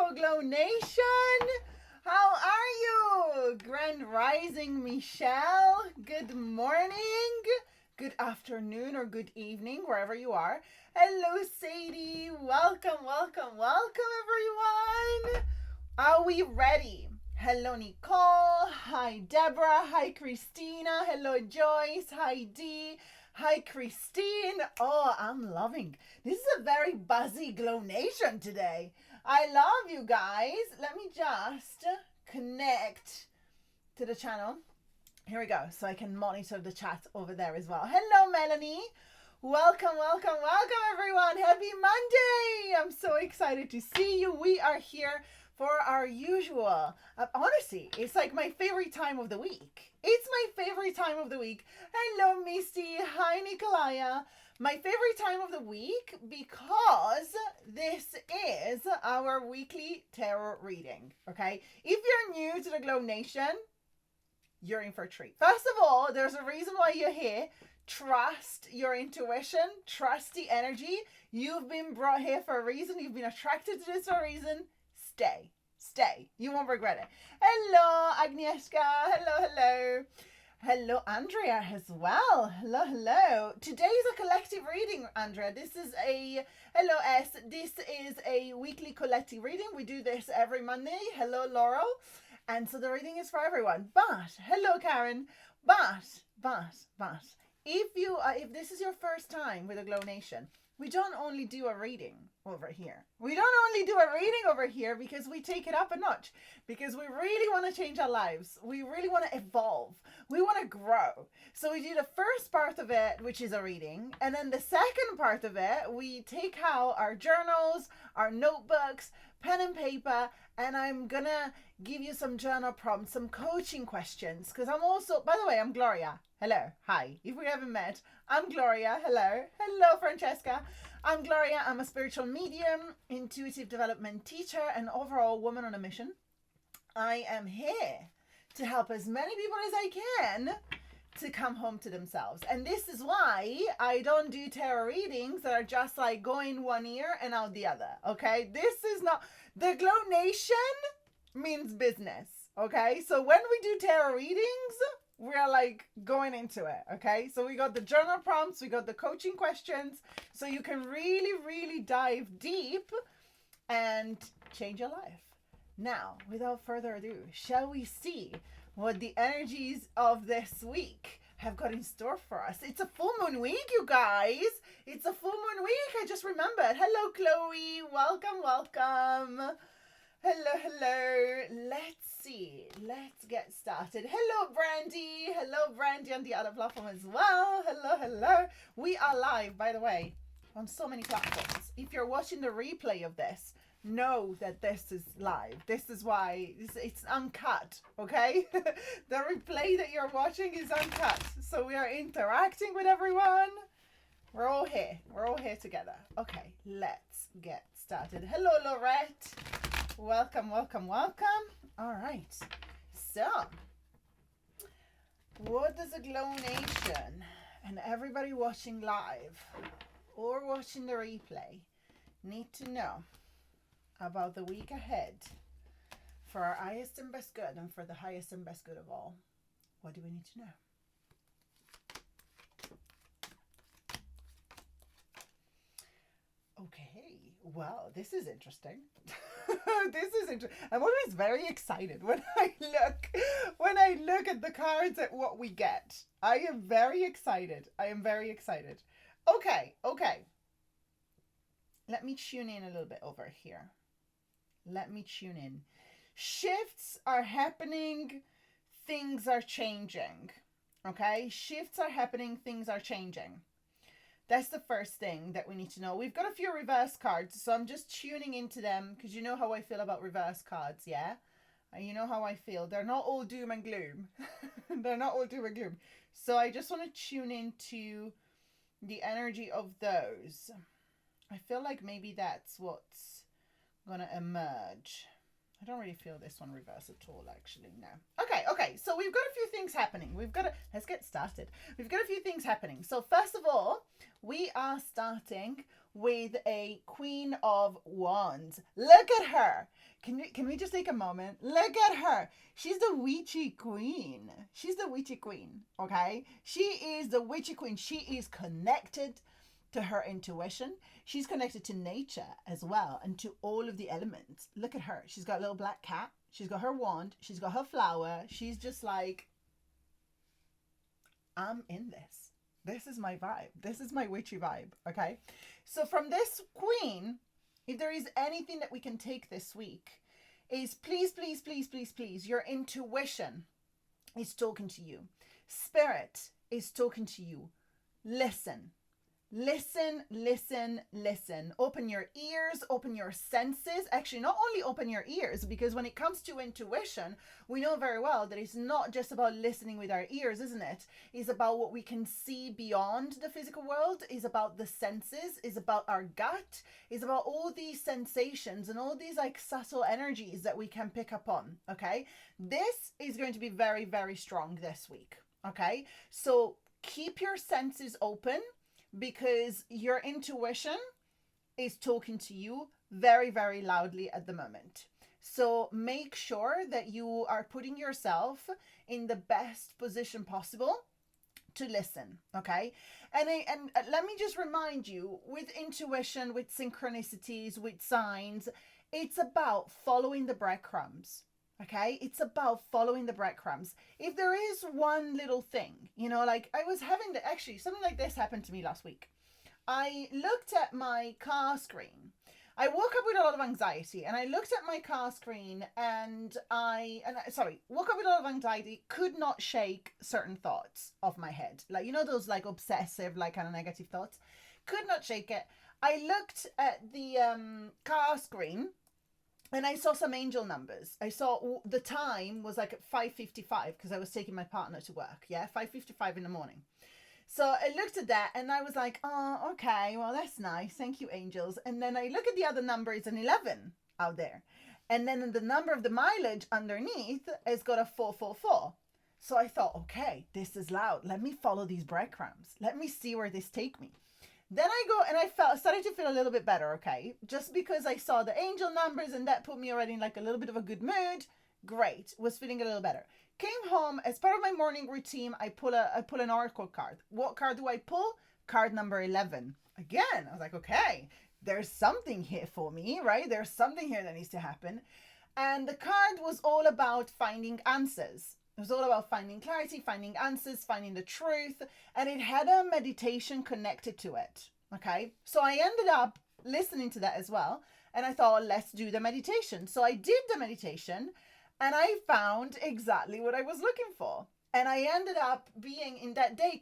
beautiful Glow Nation. How are you? Grand Rising Michelle. Good morning, good afternoon, or good evening, wherever you are. Hello, Sadie. Welcome, welcome, welcome, everyone. Are we ready? Hello, Nicole. Hi, Deborah. Hi, Christina. Hello, Joyce. Hi, Dee. Hi, Christine. Oh, I'm loving. This is a very buzzy Glow Nation today. I love you guys. Let me just connect to the channel. Here we go. So I can monitor the chat over there as well. Hello, Melanie. Welcome, welcome, welcome, everyone. Happy Monday. I'm so excited to see you. We are here for our usual, honestly, it's like my favorite time of the week. It's my favorite time of the week. Hello, Misty. Hi, Nikolaya. My favorite time of the week because this is our weekly tarot reading, okay? If you're new to the Glow Nation, you're in for a treat. First of all, there's a reason why you're here. Trust your intuition. Trust the energy. You've been brought here for a reason. You've been attracted to this for a reason. Stay. You won't regret it. Hello, Agnieszka. Hello. Hello, Andrea as well. Hello. Today is a collective reading, Andrea. This is a, hello S. This is a weekly collective reading. We do this every Monday. Hello, Laurel. And so the reading is for everyone. But, hello, Karen. But, if this is your first time with a Glow Nation, we don't only do a reading over here. We don't only do a reading over here because we take it up a notch. Because we really want to change our lives. We really want to evolve. We want to grow. So we do the first part of it, which is a reading. And then the second part of it, we take out our journals, our notebooks, pen and paper, and I'm going to give you some journal prompts, some coaching questions. Because I'm also, by the way, I'm Gloria. Hello. Hi. If we haven't met, I'm Gloria. Hello, Francesca. I'm Gloria. I'm a spiritual medium, intuitive development teacher, and overall woman on a mission. I am here to help as many people as I can to come home to themselves. And this is why I don't do tarot readings that are just like going one ear and out the other. Okay? This is not, the Glow Nation means business. Okay? So when we do tarot readings, we're like going into it, okay? So we got the journal prompts, we got the coaching questions, so you can really dive deep and change your life. Now, without further ado, shall we see what the energies of this week have got in store for us? It's a full moon week, you guys. It's a full moon week. I just remembered. Hello, Chloe. Welcome. Hello. Let's see. Let's get started. Hello, Brandy on the other platform as well. Hello. We are live, by the way, on so many platforms. If you're watching the replay of this, know that this is live. This is why it's uncut, okay? The replay that you're watching is uncut. So we are interacting with everyone. We're all here together. Okay, let's get started. Hello, Laurette. Welcome. All right. So, what does a Glow Nation and everybody watching live or watching the replay need to know about the week ahead for our highest and best good and for the highest and best good of all? What do we need to know? Okay, well, this is interesting. I'm always very excited when I look at the cards at what we get. I am very excited. Okay. Let me tune in a little bit over here. Shifts are happening. Things are changing. Okay? Shifts are happening. Things are changing. That's the first thing that we need to know. We've got a few reverse cards, so I'm just tuning into them because you know how I feel about reverse cards, yeah? And you know how I feel. They're not all doom and gloom. So I just want to tune into the energy of those. I feel like maybe that's what's going to emerge. I don't really feel this one reverse at all, actually. No. Okay. So we've got a few things happening. Let's get started. We've got a few things happening. So first of all, we are starting with a Queen of Wands. Look at her. Can we just take a moment? Look at her. She's the witchy queen. She's the witchy queen. Okay. She is the witchy queen. She is connected to her intuition. She's connected to nature as well and to all of the elements. Look at her. She's got a little black cat. She's got her wand. She's got her flower. She's just like, I'm in this. This is my vibe. This is my witchy vibe. Okay. So from this queen, if there is anything that we can take this week, is please, your intuition is talking to you. Spirit is talking to you. Listen. Open your ears, open your senses. Actually, not only open your ears, because when it comes to intuition, we know very well that it's not just about listening with our ears, isn't it? It's about what we can see beyond the physical world. It's about the senses. It's about our gut. It's about all these sensations and all these like subtle energies that we can pick up on. Okay. This is going to be very, very strong this week. Okay. So keep your senses open, because your intuition is talking to you very, very loudly at the moment. So make sure that you are putting yourself in the best position possible to listen, okay? And let me just remind you, with intuition, with synchronicities, with signs, it's about following the breadcrumbs. Okay, it's about following the breadcrumbs. If there is one little thing, like I was having actually something like this happened to me last week. I looked at my car screen. I woke up with a lot of anxiety, and I looked at my car screen, and woke up with a lot of anxiety, could not shake certain thoughts off my head. Like, those like obsessive, like kind of negative thoughts. Could not shake it. I looked at the car screen, and I saw some angel numbers. I saw the time was like at 5:55 because I was taking my partner to work. Yeah, 5:55 in the morning. So I looked at that and I was like, oh, okay, well, that's nice. Thank you, angels. And then I look at the other number, it's an 11 out there. And then the number of the mileage underneath has got a 444. So I thought, okay, this is loud. Let me follow these breadcrumbs. Let me see where this take me. Then I go and I started to feel a little bit better, okay? Just because I saw the angel numbers and that put me already in like a little bit of a good mood. Great. Was feeling a little better. Came home, as part of my morning routine, I pull an oracle card. What card do I pull? Card number 11. Again, I was like, okay, there's something here for me, right? There's something here that needs to happen. And the card was all about finding answers. It was all about finding clarity, finding answers, finding the truth, and it had a meditation connected to it. Okay, so I ended up listening to that as well, and I thought, let's do the meditation. So I did the meditation, and I found exactly what I was looking for. And I ended up being in that day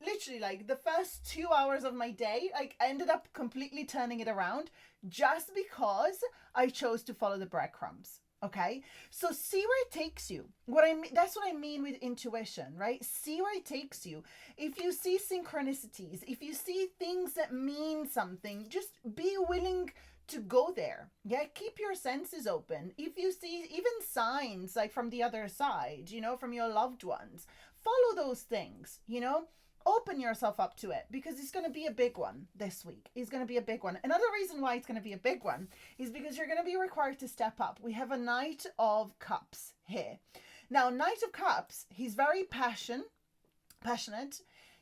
literally like the first 2 hours of my day, I ended up completely turning it around just because I chose to follow the breadcrumbs. Okay, so see where it takes you. That's what I mean with intuition, right? See where it takes you. If you see synchronicities, if you see things that mean something, just be willing to go there. Yeah, keep your senses open. If you see even signs like from the other side, from your loved ones, follow those things, open yourself up to it, because it's going to be a big one this week. It's going to be a big one. Another reason why it's going to be a big one is because you're going to be required to step up. We have a Knight of Cups here. Now, Knight of Cups, he's very passionate.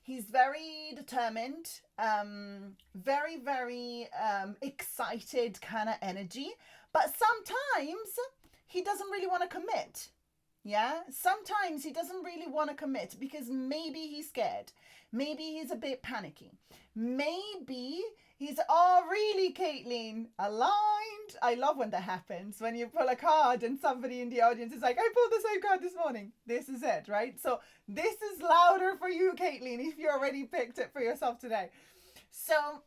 He's very determined, very, very excited kind of energy. But sometimes he doesn't really want to commit. Yeah, sometimes he doesn't really want to commit because maybe he's scared. Maybe he's a bit panicky. Maybe he's, oh, really, Caitlin? Aligned? I love when that happens, when you pull a card and somebody in the audience is like, I pulled the same card this morning. This is it, right? So this is louder for you, Caitlin, if you already picked it for yourself today. So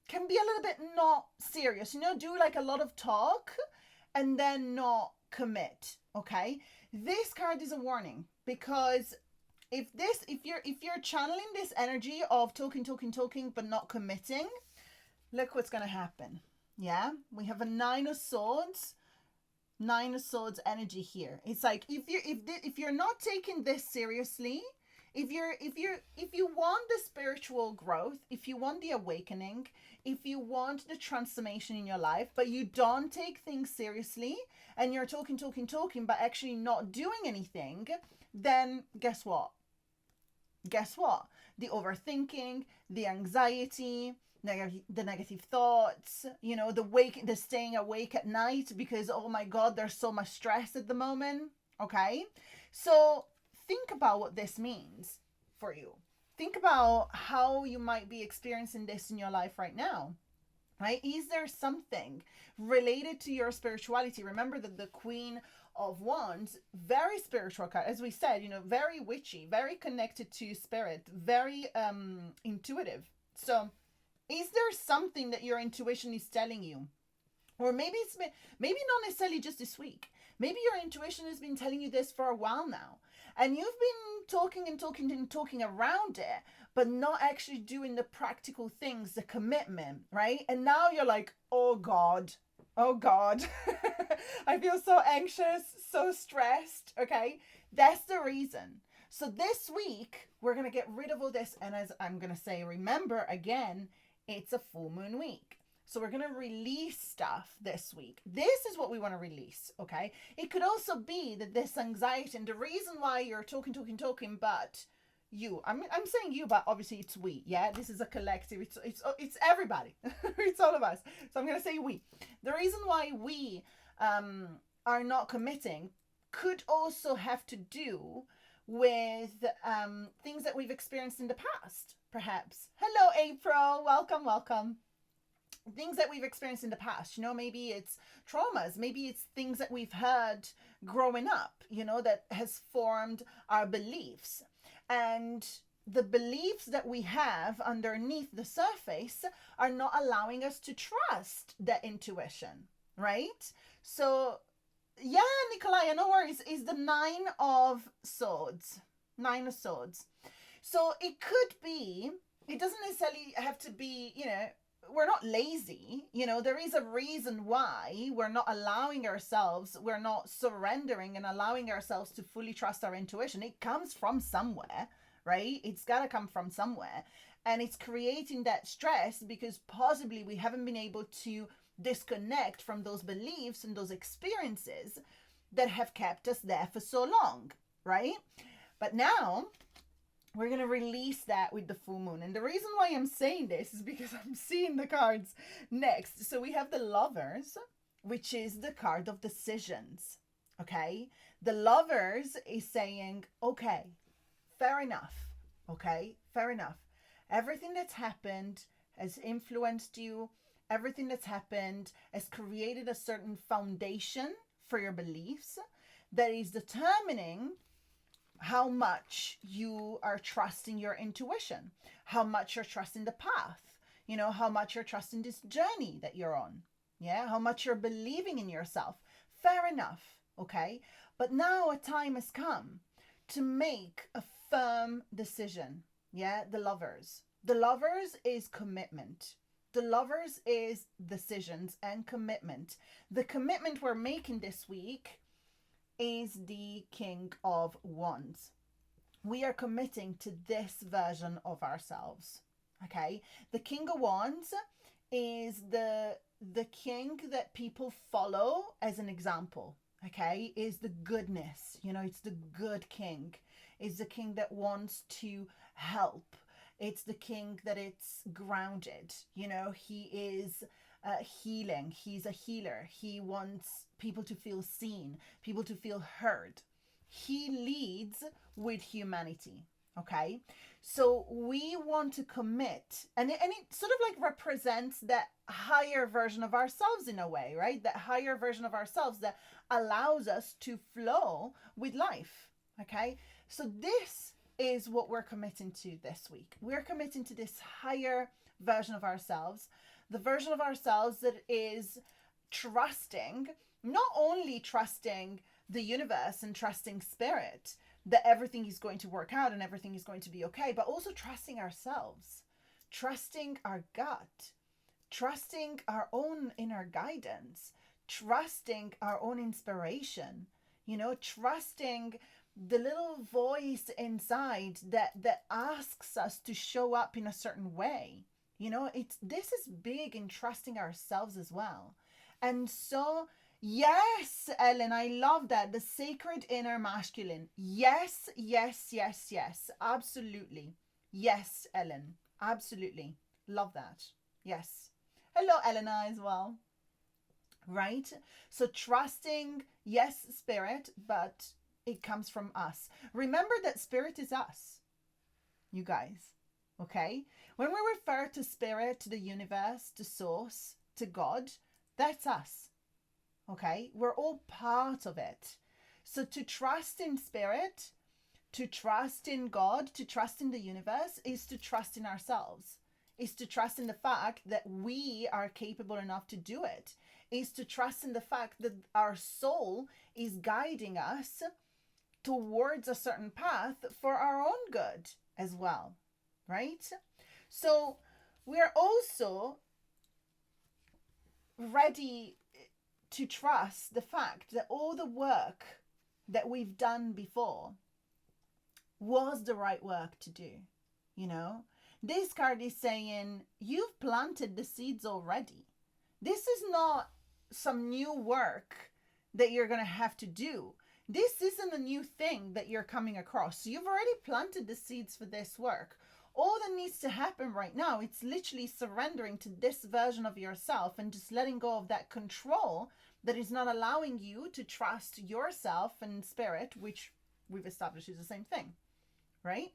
can be a little bit not serious, do like a lot of talk and then not commit. Okay, this card is a warning, because if you're channeling this energy of talking but not committing, look what's going to happen. Yeah, we have a Nine of Swords. Nine of Swords energy here. It's like if you're not taking this seriously, if you want the spiritual growth, if you want the awakening, if you want the transformation in your life, but you don't take things seriously and you're talking, but actually not doing anything, then guess what? Guess what? The overthinking, the anxiety, the negative thoughts, the staying awake at night because, oh my God, there's so much stress at the moment. Okay. So think about what this means for you. Think about how you might be experiencing this in your life right now. Right? Is there something related to your spirituality? Remember that the Queen of Wands, very spiritual card, as we said, very witchy, very connected to spirit, very intuitive. So is there something that your intuition is telling you? Or maybe not necessarily just this week. Maybe your intuition has been telling you this for a while now. And you've been talking around it, but not actually doing the practical things, the commitment, right? And now you're like, oh God, I feel so anxious, so stressed, okay? That's the reason. So this week, we're going to get rid of all this. And as I'm going to say, remember, again, it's a full moon week. So we're going to release stuff this week. This is what we want to release, okay? It could also be that this anxiety, and the reason why you're talking, but I'm saying you, but obviously it's we, yeah? This is a collective. It's everybody. It's all of us. So I'm going to say we. The reason why we are not committing could also have to do with things that we've experienced in the past, perhaps. Hello, April. Welcome. Things that we've experienced in the past, maybe it's traumas, maybe it's things that we've heard growing up, that has formed our beliefs. And the beliefs that we have underneath the surface are not allowing us to trust that intuition, right? So, yeah, Nikolaya, no worries, is the Nine of Swords. Nine of Swords. So it could be, it doesn't necessarily have to be, we're not lazy. There is a reason why we're not we're not surrendering and allowing ourselves to fully trust our intuition. It comes from somewhere, right? It's got to come from somewhere. And it's creating that stress because possibly we haven't been able to disconnect from those beliefs and those experiences that have kept us there for so long, right? But now we're going to release that with the full moon. And the reason why I'm saying this is because I'm seeing the cards next. So we have the Lovers, which is the card of decisions. Okay? The Lovers is saying, okay, fair enough. Okay? Fair enough. Everything that's happened has influenced you. Everything that's happened has created a certain foundation for your beliefs that is determining how much you are trusting your intuition, how much you're trusting the path, how much you're trusting this journey that you're on, yeah, how much you're believing in yourself. Fair enough, okay? But now a time has come to make a firm decision, yeah? The Lovers. The Lovers is commitment. The Lovers is decisions and commitment. The commitment we're making this week is the King of Wands. We are committing to this version of ourselves. Okay? The King of Wands is the king that people follow as an example. Okay? Is the goodness. It's the good king. It's the king that wants to help. It's the king that it's grounded. He is healing. He's a healer. He wants people to feel seen, people to feel heard. He leads with humanity. Okay? So we want to commit, and it sort of like represents that higher version of ourselves in a way, right? That higher version of ourselves that allows us to flow with life. Okay? So this is what we're committing to this week. We're committing to this higher version of ourselves, the version of ourselves that is trusting, not only trusting the universe and trusting spirit, that everything is going to work out and everything is going to be okay, but also trusting ourselves, trusting our gut, trusting our own inner guidance, trusting our own inspiration, trusting the little voice inside that asks us to show up in a certain way. This is big in trusting ourselves as well. And so, yes, Ellen, I love that. The sacred inner masculine. Yes, yes, yes, yes. Absolutely. Yes, Ellen. Absolutely. Love that. Yes. Hello, Elena, as well. Right? So trusting, yes, spirit, but it comes from us. Remember that spirit is us, you guys. Okay? When we refer to spirit, to the universe, to source, to God, that's us. Okay? We're all part of it. So to trust in spirit, to trust in God, to trust in the universe, is to trust in ourselves, is to trust in the fact that we are capable enough to do it, is to trust in the fact that our soul is guiding us towards a certain path for our own good as well, right? So we're also ready to trust the fact that all the work that we've done before was the right work to do. This card is saying you've planted the seeds already. This is not some new work that you're going to have to do. This isn't a new thing that you're coming across. So you've already planted the seeds for this work. All that needs to happen right now, it's literally surrendering to this version of yourself and just letting go of that control that is not allowing you to trust yourself and spirit, which we've established is the same thing, right?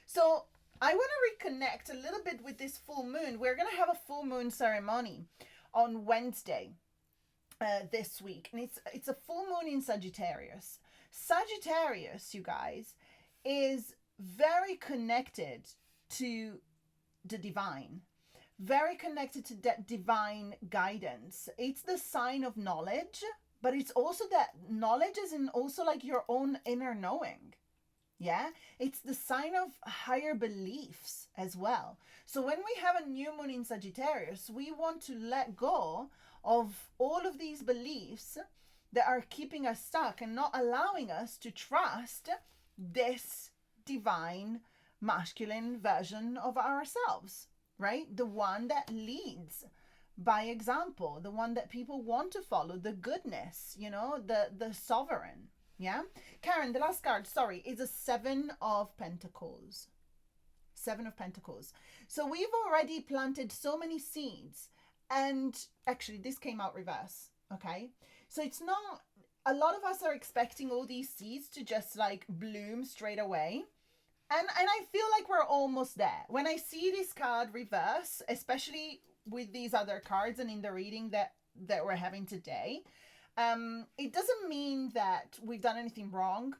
So I want to reconnect a little bit with this full moon. We're going to have a full moon ceremony on Wednesday this week, and it's a full moon in Sagittarius. Sagittarius, you guys, is very connected to the divine, very connected to that divine guidance. It's the sign of knowledge, but it's also that knowledge is in also like your own inner knowing. Yeah, it's the sign of higher beliefs as well. So when we have a new moon in Sagittarius, we want to let go of all of these beliefs that are keeping us stuck and not allowing us to trust this divine masculine version of ourselves, right? The one that leads by example, the one that people want to follow, the goodness, the sovereign. Yeah. Karen, the last card, sorry, is a 7 of Pentacles. 7 of Pentacles. So we've already planted so many seeds, and actually this came out reverse. Okay. So it's not, a lot of us are expecting all these seeds to just like bloom straight away. And I feel like we're almost there. When I see this card reverse, especially with these other cards and in the reading that we're having today, it doesn't mean that we've done anything wrong.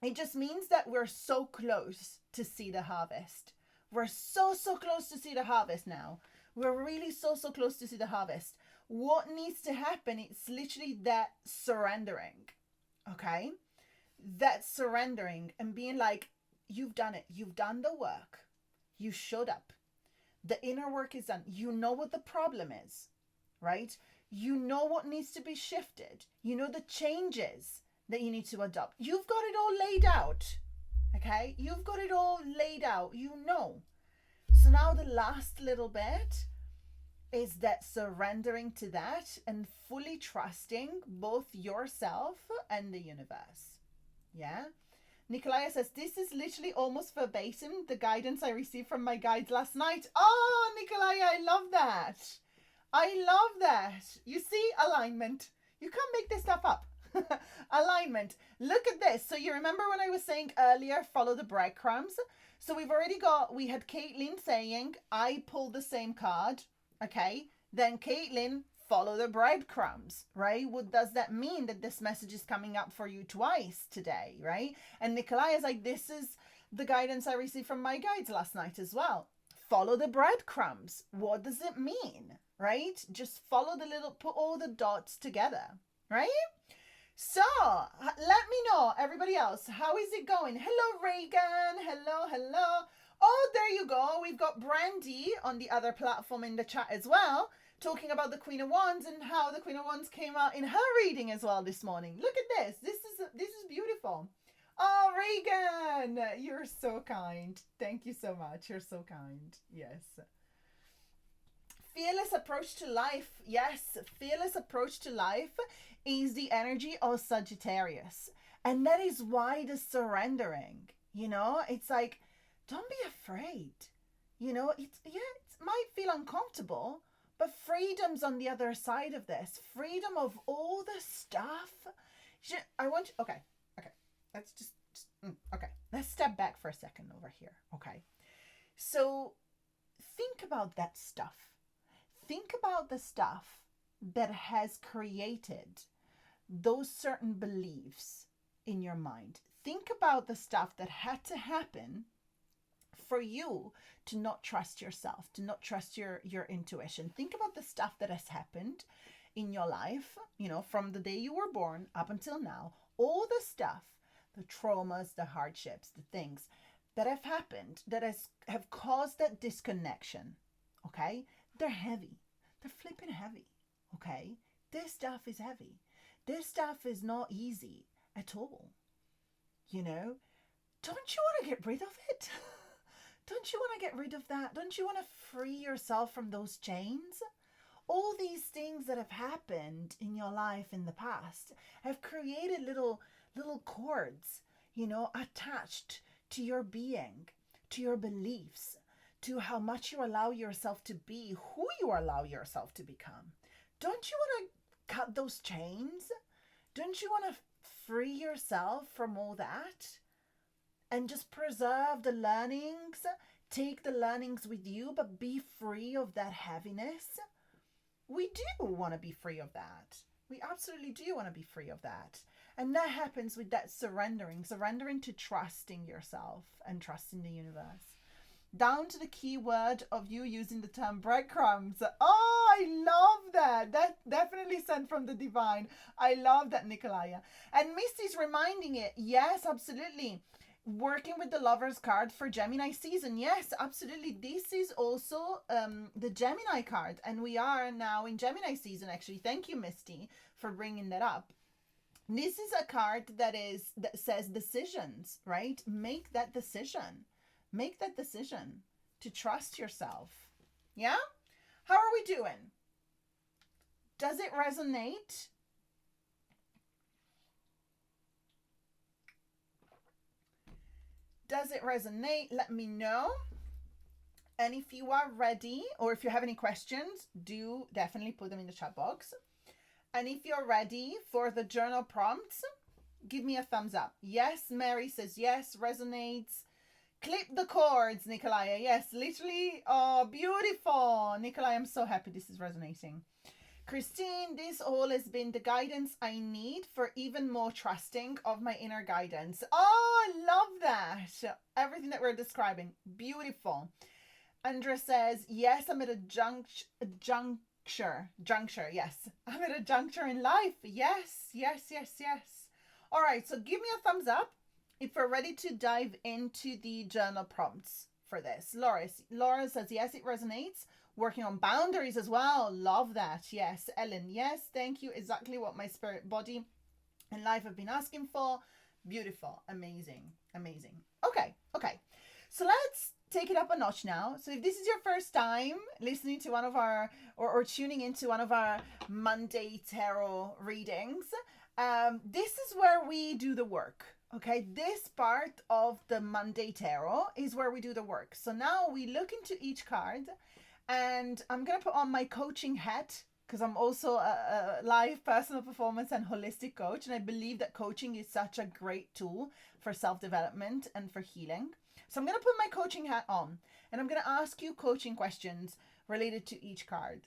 It just means that we're so close to see the harvest. We're so close to see the harvest now. We're really so close to see the harvest. What needs to happen? It's literally that surrendering. Okay? That surrendering and being like, you've done it. You've done the work. You showed up. The inner work is done. You know what the problem is, right? You know what needs to be shifted. You know the changes that you need to adopt. You've got it all laid out. Okay? You've got it all laid out. You know. So now the last little bit is that surrendering to that and fully trusting both yourself and the universe. Yeah? Nikolaya says, this is literally almost verbatim the guidance I received from my guides last night. Oh, Nikolaya, I love that. I love that. You see, alignment. You can't make this stuff up. Alignment. Look at this. So you remember when I was saying earlier, follow the breadcrumbs? So we had Caitlin saying, I pulled the same card. Okay. Then Caitlin, follow the breadcrumbs, right? What does that mean? That this message is coming up for you twice today, right? And Nikolai is like, this is the guidance I received from my guides last night as well. Follow the breadcrumbs. What does it mean, right? Just follow put all the dots together, right? So let me know, everybody else, how is it going? Hello, Reagan. Hello. Oh, there you go. We've got Brandy on the other platform in the chat as well, talking about the Queen of Wands and how the Queen of Wands came out in her reading as well this morning. Look at this. This is beautiful. Oh, Regan, you're so kind. Thank you so much. You're so kind. Yes. Fearless approach to life. Yes, fearless approach to life is the energy of Sagittarius. And that is why the surrendering, it's like, don't be afraid. It might feel uncomfortable, but freedom's on the other side of this. Freedom of all the stuff. Okay. Let's step back for a second over here. Okay. So think about that stuff. Think about the stuff that has created those certain beliefs in your mind. Think about the stuff that had to happen for you to not trust yourself, to not trust your intuition. Think about the stuff that has happened in your life, from the day you were born up until now. All the stuff, the traumas, the hardships, the things that have happened that have caused that disconnection. Okay? They're heavy. They're flipping heavy. Okay? This stuff is heavy. This stuff is not easy at all. Don't you want to get rid of it? Don't you want to get rid of that? Don't you want to free yourself from those chains? All these things that have happened in your life in the past have created little cords, attached to your being, to your beliefs, to how much you allow yourself to be, who you allow yourself to become. Don't you want to cut those chains? Don't you want to free yourself from all that? And just preserve the learnings, take the learnings with you, but be free of that heaviness. We do want to be free of that. We absolutely do want to be free of that. And that happens with that surrendering to trusting yourself and trusting the universe. Down to the key word of you using the term breadcrumbs. Oh, I love that. That definitely sent from the divine. I love that, Nikolaya. And Misty's reminding it. Yes, absolutely. Working with the Lover's card for Gemini season. Yes, absolutely. This is also the Gemini card. And we are now in Gemini season, actually. Thank you, Misty, for bringing that up. This is a card that says decisions, right? Make that decision. Make that decision to trust yourself. Yeah? How are we doing? Does it resonate? Does it resonate? Let me know. And if you are ready, or if you have any questions, do definitely put them in the chat box. And if you're ready for the journal prompts, give me a thumbs up. Yes, Mary says yes, resonates. Clip the cords, Nikolaya. Yes, literally. Oh, beautiful. Nikolaya, I'm so happy this is resonating. Christine, this all has been the guidance I need for even more trusting of my inner guidance. Oh, I love that. Everything that we're describing. Beautiful. Andrea says, yes, I'm at a juncture. Yes. I'm at a juncture in life. Yes. All right. So give me a thumbs up if we're ready to dive into the journal prompts for this. Laura says, yes, it resonates. Working on boundaries as well. Love that. Yes. Ellen, yes, thank you. Exactly what my spirit, body, and life have been asking for. Beautiful. Amazing. Okay. So let's take it up a notch now. So if this is your first time listening to one of our, or tuning into one of our Monday tarot readings, this is where we do the work. Okay, this part of the Monday tarot is where we do the work. So now we look into each card, and I'm going to put on my coaching hat because I'm also a live personal performance and holistic coach. And I believe that coaching is such a great tool for self-development and for healing. So I'm going to put my coaching hat on, and I'm going to ask you coaching questions related to each card.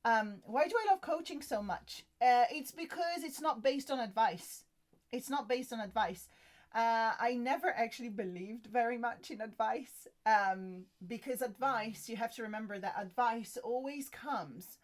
Why do I love coaching so much? It's because it's not based on advice. I never actually believed very much in advice, because advice, you have to remember that advice always comes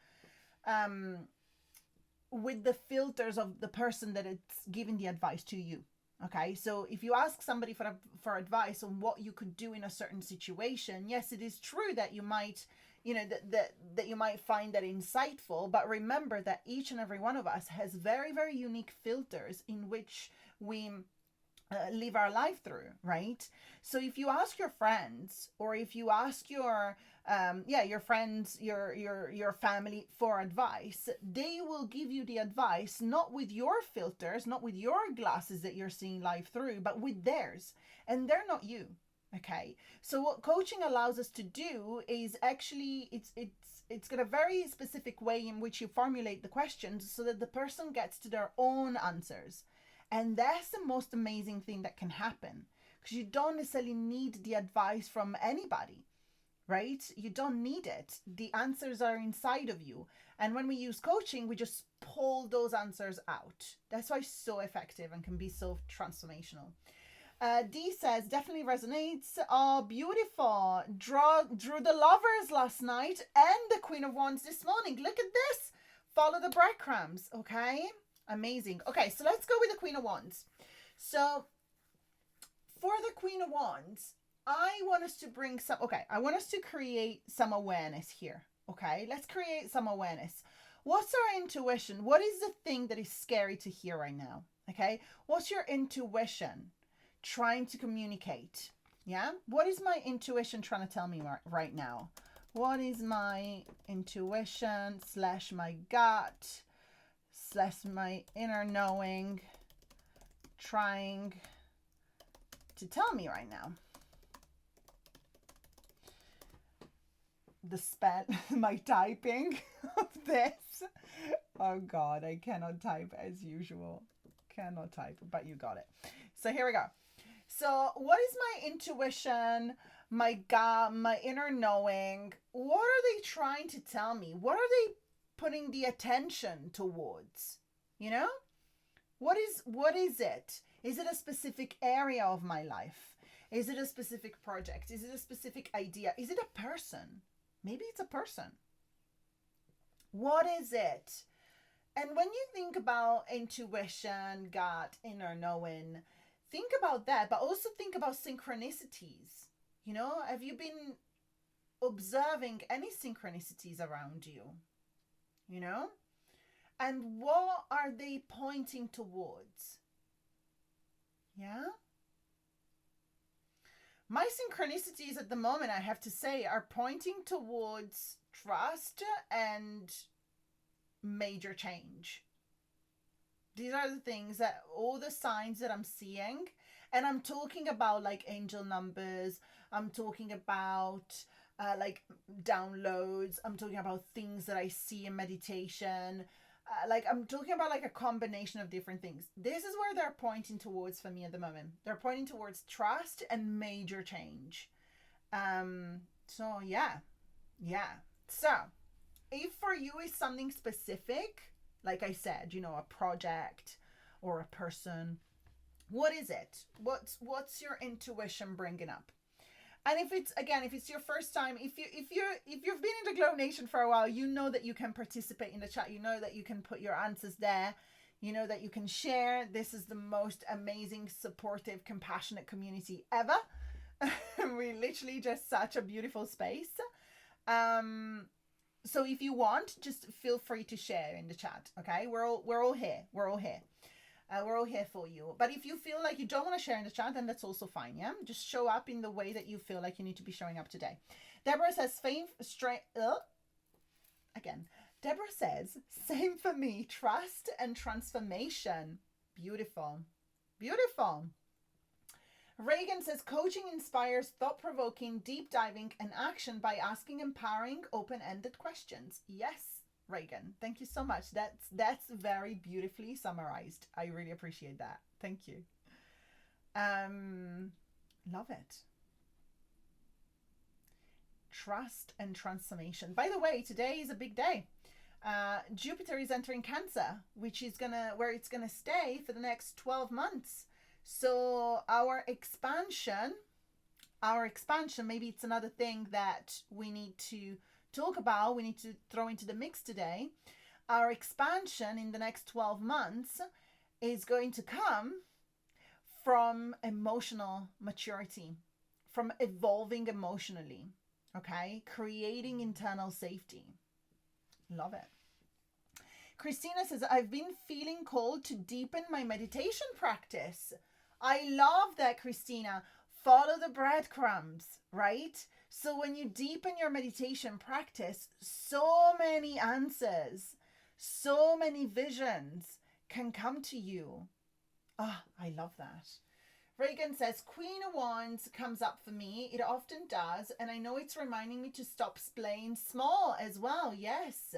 with the filters of the person that it's giving the advice to you. Okay, so if you ask somebody for advice on what you could do in a certain situation, yes, it is true that you might, that you might find that insightful, but remember that each and every one of us has very, very unique filters in which we live our life through, right? So if you ask your friends, or if you ask your friends, your family for advice, they will give you the advice not with your filters, not with your glasses that you're seeing life through, but with theirs, and they're not you. Okay, so what coaching allows us to do is actually it's got a very specific way in which you formulate the questions so that the person gets to their own answers. And that's the most amazing thing that can happen, because you don't necessarily need the advice from anybody, right? You don't need it. The answers are inside of you. And when we use coaching, we just pull those answers out. That's why it's so effective and can be so transformational. D says, definitely resonates. Oh, beautiful. Drew the lovers last night and the Queen of Wands this morning. Look at this. Follow the breadcrumbs, okay? Amazing. Okay, so let's go with the Queen of Wands. So for the Queen of Wands, I want us to bring some, I want us to create some awareness here. Okay, let's create some awareness. What's our intuition? What is the thing that is scary to hear right now? Okay, what's your intuition trying to communicate? Yeah, what is my intuition trying to tell me right now? What is my intuition / my gut / my inner knowing trying to tell me right now? The spell, my typing of this. Oh God, I cannot type as usual. Cannot type, but you got it. So here we go. So what is my intuition, my gut, my inner knowing? What are they trying to tell me? What are they putting the attention towards? You know? What is it? Is it a specific area of my life? Is it a specific project? Is it a specific idea? Is it a person? Maybe it's a person. What is it? And when you think about intuition, gut, inner knowing, think about that, but also think about synchronicities. You know, have you been observing any synchronicities around you? You know? And what are they pointing towards? Yeah? My synchronicities at the moment, I have to say, are pointing towards trust and major change. These are the things that, all the signs that I'm seeing. And I'm talking about like angel numbers. I'm talking about like downloads. I'm talking about things that I see in meditation. Like I'm talking about like a combination of different things. This is where they're pointing towards for me at the moment. They're pointing towards trust and major change. So yeah. So if for you is something specific, like I said, you know, a project or a person, what is it? What's your intuition bringing up? And if it's your first time, if you've been in the Glow Nation for a while, you know that you can participate in the chat. You know that you can put your answers there. You know that you can share. This is the most amazing, supportive, compassionate community ever. We literally just such a beautiful space. So if you want, just feel free to share in the chat. Okay, we're all here. We're all here for you. But if you feel like you don't want to share in the chat, then that's also fine. Yeah, just show up in the way that you feel like you need to be showing up today. Deborah says, Deborah says, same for me. Trust and transformation. Beautiful. Reagan says, coaching inspires thought-provoking, deep diving, and action by asking empowering, open-ended questions. Yes, Reagan, thank you so much. That's very beautifully summarized. I really appreciate that. Thank you. Love it. Trust and transformation. By the way, today is a big day. Jupiter is entering Cancer, where it's gonna stay for the next 12 months. So our expansion, maybe it's another thing that we need to talk about, we need to throw into the mix today. Our expansion in the next 12 months is going to come from emotional maturity, from evolving emotionally, okay? Creating internal safety. Love it. Christina says, I've been feeling called to deepen my meditation practice. I love that, Christina. Follow the breadcrumbs, right? So when you deepen your meditation practice, so many answers, so many visions can come to you. Ah, I love that. Reagan says, Queen of Wands comes up for me. It often does. And I know it's reminding me to stop playing small as well. Yes.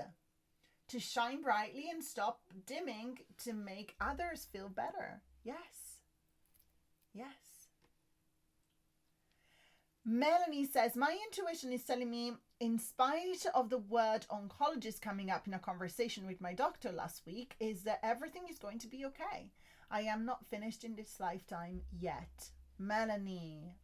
To shine brightly and stop dimming to make others feel better. Yes. Yes. Melanie says, my intuition is telling me, in spite of the word oncologist coming up in a conversation with my doctor last week, is that everything is going to be okay. I am not finished in this lifetime yet. Melanie,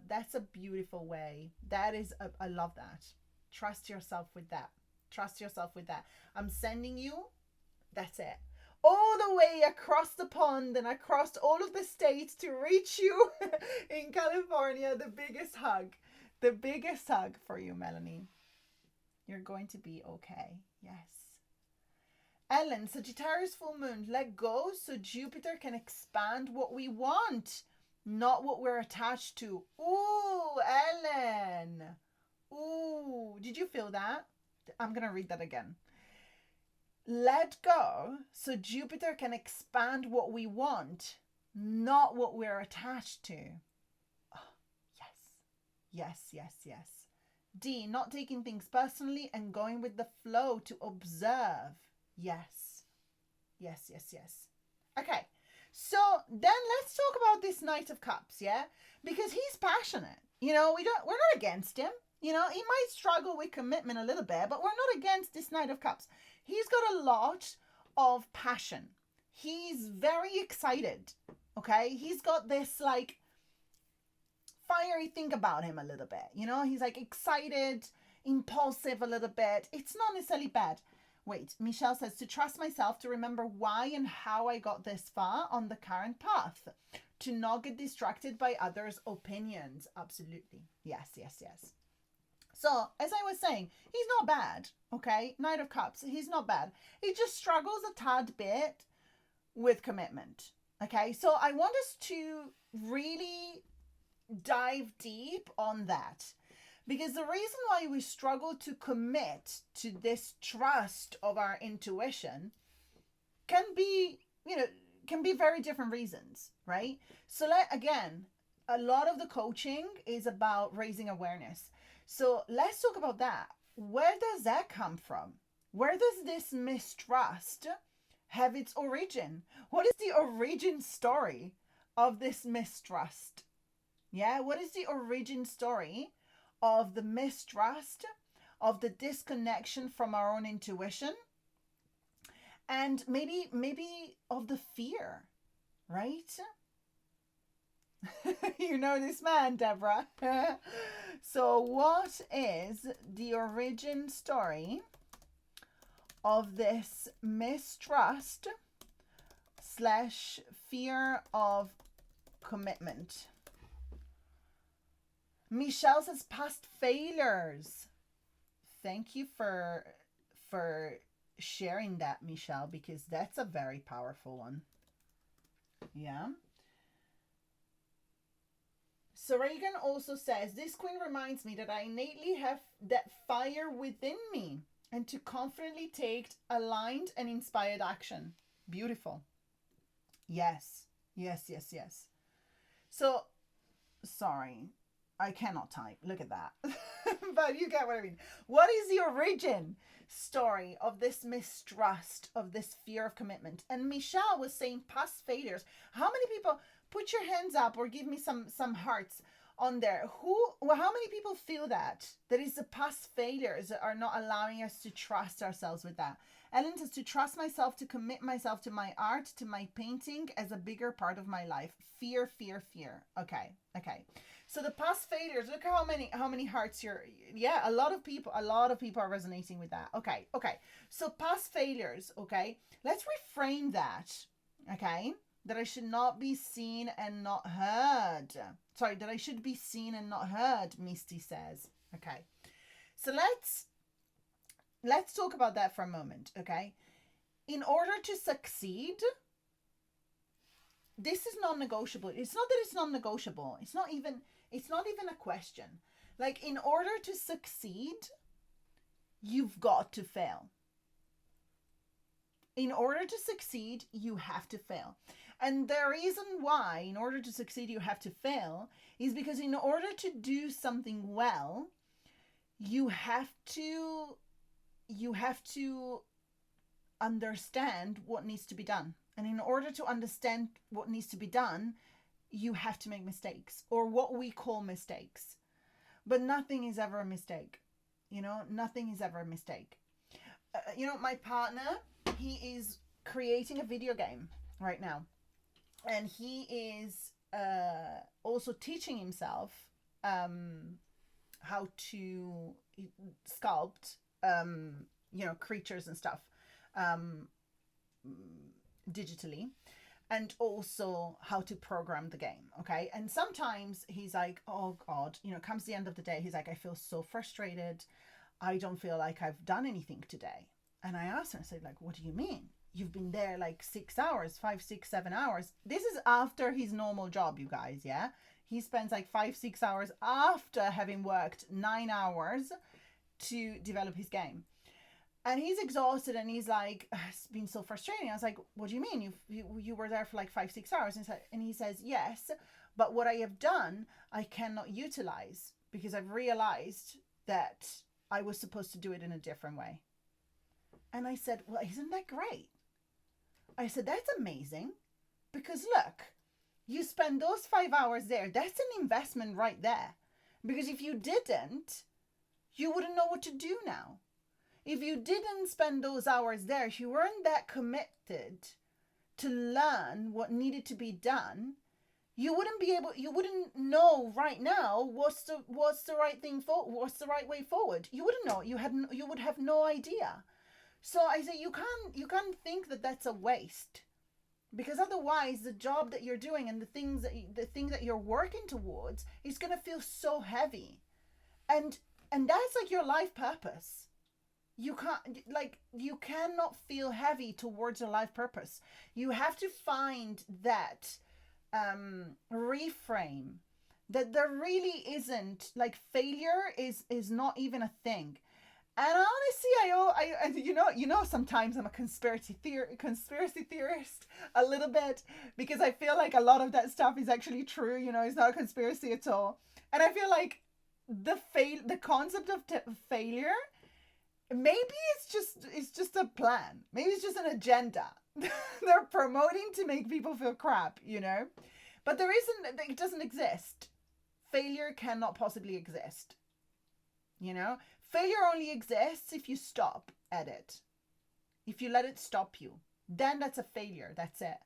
that's a beautiful way. That is, I love that. Trust yourself with that. Trust yourself with that. I'm sending you, that's it, all the way across the pond and across all of the states to reach you in California. The biggest hug for you, Melanie. You're going to be okay. Yes. Ellen, Sagittarius full moon, let go so Jupiter can expand what we want, not what we're attached to. Ooh, Ellen. Ooh, did you feel that? I'm going to read that again. Let go so Jupiter can expand what we want, not what we're attached to. Oh, yes. Yes, yes, yes. D, not taking things personally and going with the flow to observe. Yes. Yes, yes, yes. Okay. So then let's talk about this Knight of Cups, yeah? Because he's passionate. You know, we're not against him. You know, he might struggle with commitment a little bit, but we're not against this Knight of Cups. He's got a lot of passion. He's very excited, okay? He's got this, like, fiery thing about him a little bit. You know, he's, like, excited, impulsive a little bit. It's not necessarily bad. Wait, Michelle says, to trust myself, to remember why and how I got this far on the current path. To not get distracted by others' opinions. Absolutely. Yes, yes, yes. So, as I was saying, he's not bad, okay? Knight of Cups, he's not bad. He just struggles a tad bit with commitment, okay? So, I want us to really dive deep on that. Because the reason why we struggle to commit to this trust of our intuition can be, can be very different reasons, right? So, again, a lot of the coaching is about raising awareness. So let's talk about that. Where does that come from? Where does this mistrust have its origin? What is the origin story of this mistrust? Yeah, what is the origin story of the mistrust, of the disconnection from our own intuition, and maybe of the fear, right? You know this man, Deborah. So what is the origin story of this mistrust / fear of commitment? Michelle says past failures. Thank you for sharing that, Michelle, because that's a very powerful one. Yeah. So Reagan also says, this queen reminds me that I innately have that fire within me and to confidently take aligned and inspired action. Beautiful. Yes. Yes, yes, yes. So, sorry, I cannot type. Look at that. But you get what I mean. What is the origin story of this mistrust, of this fear of commitment? And Michelle was saying past failures. How many people... Put your hands up or give me some hearts on there. How many people feel that is the past failures that are not allowing us to trust ourselves with that? Ellen says, to trust myself, to commit myself to my art, to my painting as a bigger part of my life. Fear, fear, fear. Okay. So the past failures, look at how many hearts yeah, a lot of people are resonating with that. Okay. So past failures, okay? Let's reframe that, okay? That I should not be seen and not heard. Sorry, that I should be seen and not heard, Misty says. Okay. So let's talk about that for a moment, okay? In order to succeed, this is non-negotiable. It's not that it's non-negotiable. It's not even a question. Like, in order to succeed, you've got to fail. In order to succeed, you have to fail. And the reason why, in order to succeed, you have to fail is because in order to do something well, you have to understand what needs to be done. And in order to understand what needs to be done, you have to make mistakes, or what we call mistakes. But nothing is ever a mistake. Nothing is ever a mistake. My partner, he is creating a video game right now. And he is also teaching himself how to sculpt, creatures and stuff digitally, and also how to program the game. Okay. And sometimes he's like, oh God, comes the end of the day, he's like, I feel so frustrated. I don't feel like I've done anything today. And I asked him, I said, like, what do you mean? You've been there like 6 hours, 5, 6, 7 hours. This is after his normal job, you guys. Yeah. He spends like 5, 6 hours after having worked 9 hours to develop his game. And he's exhausted, and he's like, it's been so frustrating. I was like, what do you mean? You were there for like 5, 6 hours? And he says, yes, but what I have done, I cannot utilize because I've realized that I was supposed to do it in a different way. And I said, well, isn't that great? I said, that's amazing, because look, you spend those 5 hours there. That's an investment right there. Because if you didn't, you wouldn't know what to do now. If you didn't spend those hours there, if you weren't that committed to learn what needed to be done, you wouldn't know right now what's the right thing for, what's the right way forward. You wouldn't know. You would have no idea. So I say you can't think that that's a waste, because otherwise the job that you're doing and the thing that you're working towards is going to feel so heavy, and that's like your life purpose. You cannot feel heavy towards your life purpose. You have to find that reframe that there really isn't, like, failure is not even a thing. And honestly, I sometimes I'm a conspiracy theorist a little bit, because I feel like a lot of that stuff is actually true. It's not a conspiracy at all. And I feel like the concept of failure, maybe it's just a plan. Maybe it's just an agenda they're promoting to make people feel crap, But it doesn't exist. Failure cannot possibly exist. Failure only exists if you stop at it. If you let it stop you, then that's a failure. That's it.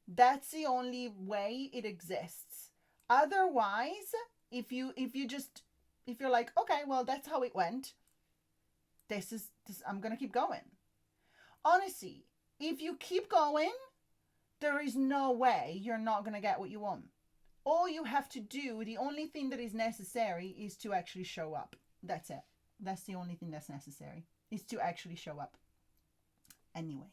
That's the only way it exists. Otherwise, if you're like, okay, well, that's how it went. This I'm going to keep going. Honestly, if you keep going, there is no way you're not going to get what you want. All you have to do, the only thing that is necessary is to actually show up. That's it. That's the only thing that's necessary, is to actually show up. Anyways,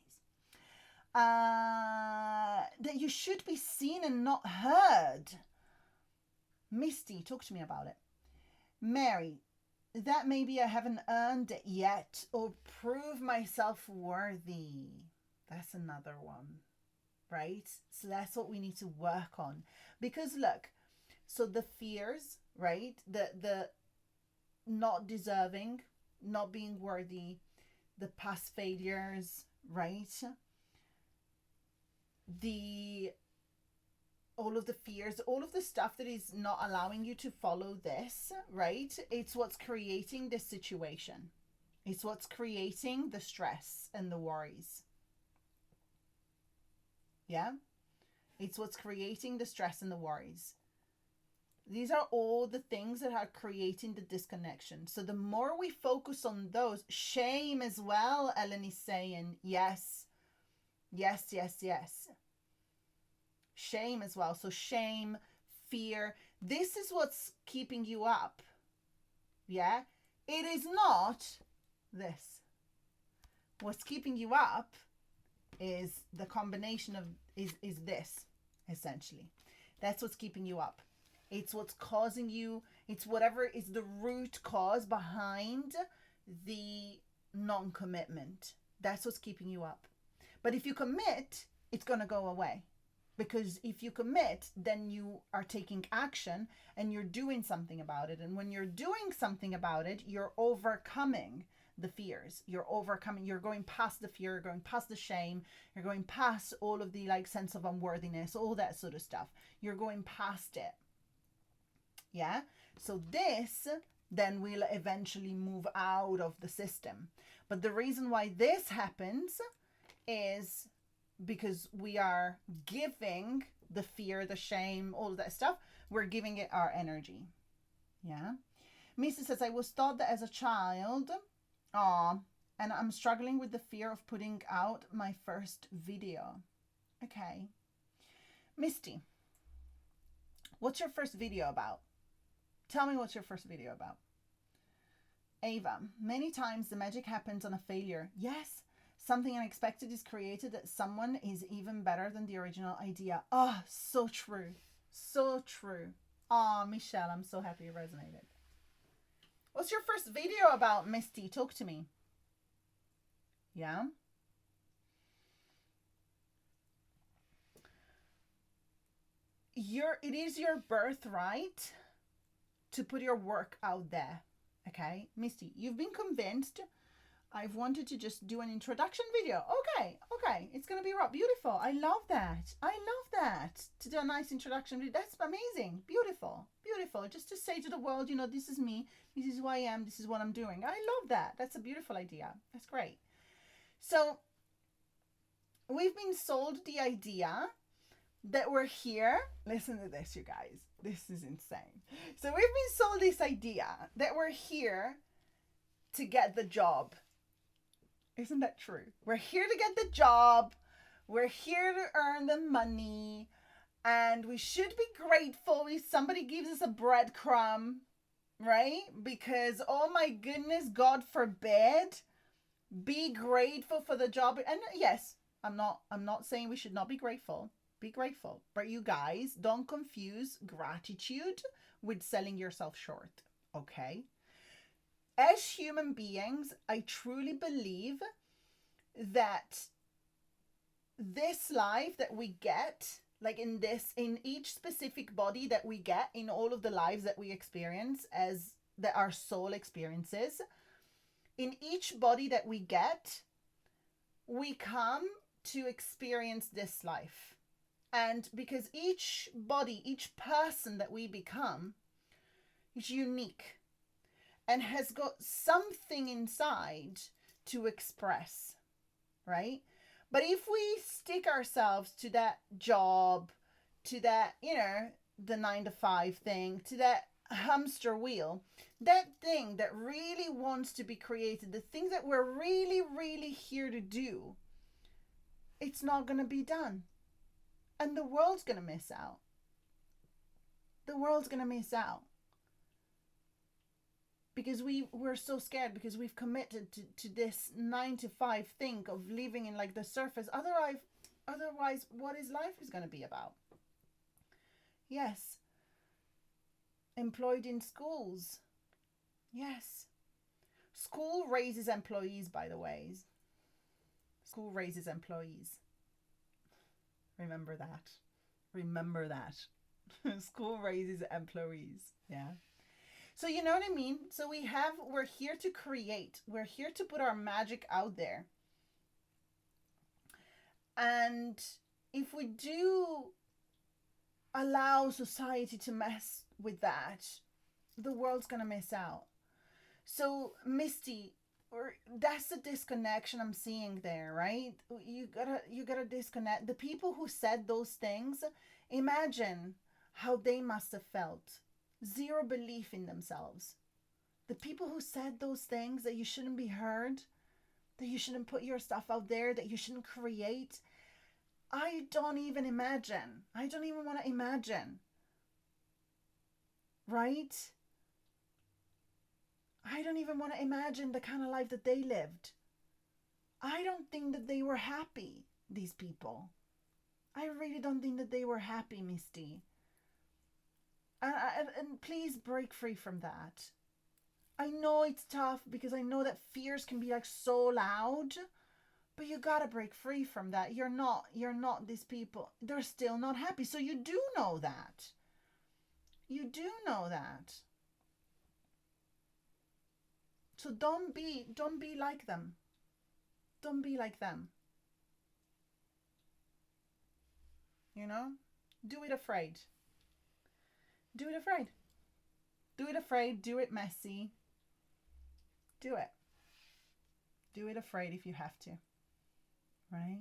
that you should be seen and not heard. Misty, talk to me about it. Mary, that maybe I haven't earned it yet, or prove myself worthy. That's another one, right? So that's what we need to work on. Because look, so the fears, right? The not deserving, not being worthy, the past failures, right? All of the fears, all of the stuff that is not allowing you to follow this, right? It's what's creating this situation. It's what's creating the stress and the worries. Yeah? It's what's creating the stress and the worries. These are all the things that are creating the disconnection. So the more we focus on those, shame as well, Ellen is saying, yes. Yes, yes, yes. shame as well. So shame, fear, this is what's keeping you up. Yeah, it is not this. What's keeping you up is the combination of is this, essentially. That's what's keeping you up. It's what's causing you, it's whatever is the root cause behind the non-commitment. That's what's keeping you up. But if you commit, it's going to go away. Because if you commit, then you are taking action and you're doing something about it. And when you're doing something about it, you're overcoming the fears. You're going past the fear, you're going past the shame, you're going past all of the like sense of unworthiness, all that sort of stuff. You're going past it. Yeah? So this then will eventually move out of the system. But the reason why this happens is because we are giving the fear, the shame, all of that stuff, we're giving it our energy. Yeah. Missy says, I was taught that as a child, and I'm struggling with the fear of putting out my first video. Okay. Misty, what's your first video about? Tell me what's your first video about. Ava, many times the magic happens on a failure. Yes. Something unexpected is created that someone is even better than the original idea. Oh, so true. So true. Oh, Michelle, I'm so happy you resonated. What's your first video about, Misty? Talk to me. Yeah? It is your birthright to put your work out there. Okay? Misty, you've been convinced. I've wanted to just do an introduction video. Okay. It's going to be beautiful. I love that. To do a nice introduction video. That's amazing. Beautiful. Just to say to the world, this is me. This is who I am. This is what I'm doing. I love that. That's a beautiful idea. That's great. So we've been sold the idea that we're here. Listen to this, you guys. This is insane. So we've been sold this idea that we're here to get the job. Isn't that true? We're here to get the job. We're here to earn the money. And we should be grateful if somebody gives us a breadcrumb, right? Because, oh my goodness, God forbid, be grateful for the job. And yes, I'm not saying we should not be grateful. Be grateful. But you guys, don't confuse gratitude with selling yourself short, okay? As human beings, I truly believe that this life that we get, like in each specific body that we get, in all of the lives that we experience that our soul experiences, in each body that we get, we come to experience this life. And because each body, each person that we become is unique and has got something inside to express, right? But if we stick ourselves to that job, to that, the 9-to-5 thing, to that hamster wheel, that thing that really wants to be created, the thing that we're really, really here to do, it's not going to be done. And the world's going to miss out. The world's going to miss out. Because we're so scared, because we've committed to this 9-to-5 thing of living in like the surface. Otherwise, what is life is going to be about? Yes. Employed in schools. Yes. School raises employees, by the way. School raises employees. Remember that. School raises employees. Yeah. So you know what I mean? So we're here to create. We're here to put our magic out there. And if we do allow society to mess with that, the world's going to miss out. So Misty, that's the disconnection I'm seeing there, right? You gotta disconnect. The people who said those things, imagine how they must have felt. Zero belief in themselves. The people who said those things, that you shouldn't be heard, that you shouldn't put your stuff out there, that you shouldn't create. I don't even imagine. I don't even want to imagine. Right? I don't even want to imagine the kind of life that they lived. I don't think that they were happy, these people. I really don't think that they were happy, Misty. And please break free from that. I know it's tough because I know that fears can be like so loud, but you gotta break free from that. You're not these people. They're still not happy. So you do know that. You do know that. So don't be like them. Don't be like them. You know? Do it afraid. Do it afraid. Do it afraid. Do it messy. Do it. Do it afraid if you have to. Right?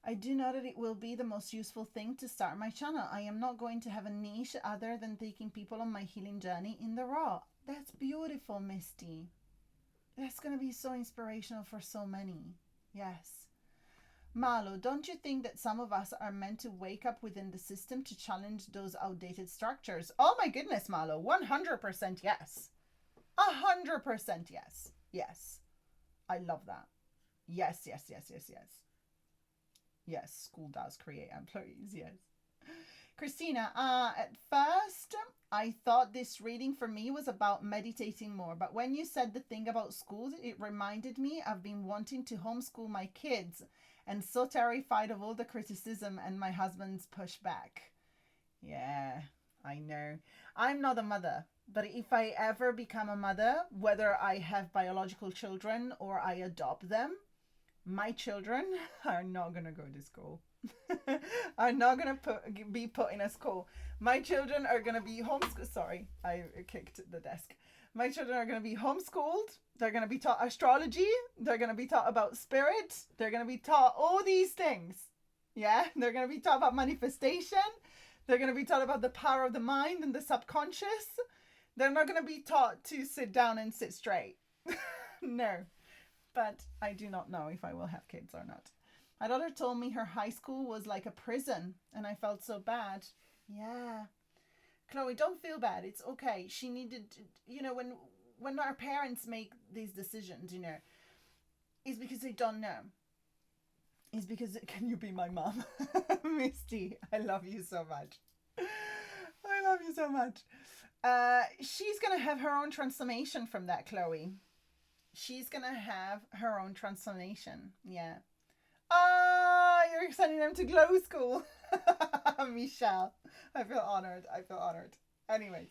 I do know that it will be the most useful thing to start my channel. I am not going to have a niche other than taking people on my healing journey in the raw. That's beautiful, Misty. That's going to be so inspirational for so many. Yes. Marlo, don't you think that some of us are meant to wake up within the system to challenge those outdated structures? Oh my goodness, Marlo, 100% yes. 100% yes. Yes. I love that. Yes. Yes, school does create employees, yes. Christina, at first, I thought this reading for me was about meditating more, but when you said the thing about schools, it reminded me I've been wanting to homeschool my kids and so terrified of all the criticism and my husband's pushback. Yeah, I know. I'm not a mother, but if I ever become a mother, whether I have biological children or I adopt them, my children are not going to go to school. Are not going to be put in a school. My children are going to be homeschooled. Sorry, I kicked the desk. My children are going to be homeschooled. They're going to be taught astrology. They're going to be taught about spirit. They're going to be taught all these things. Yeah, they're going to be taught about manifestation. They're going to be taught about the power of the mind and the subconscious. They're not going to be taught to sit down and sit straight. No. But I do not know if I will have kids or not. My daughter told me her high school was like a prison and I felt so bad. Yeah. Chloe, don't feel bad. It's okay. She needed, when our parents make these decisions, it's because they don't know. It's because, can you be my mom? Misty, I love you so much. I love you so much. She's going to have her own transformation from that, Chloe. She's going to have her own transformation. Yeah. You're sending them to Glow School. Michelle. I feel honored. Anyways.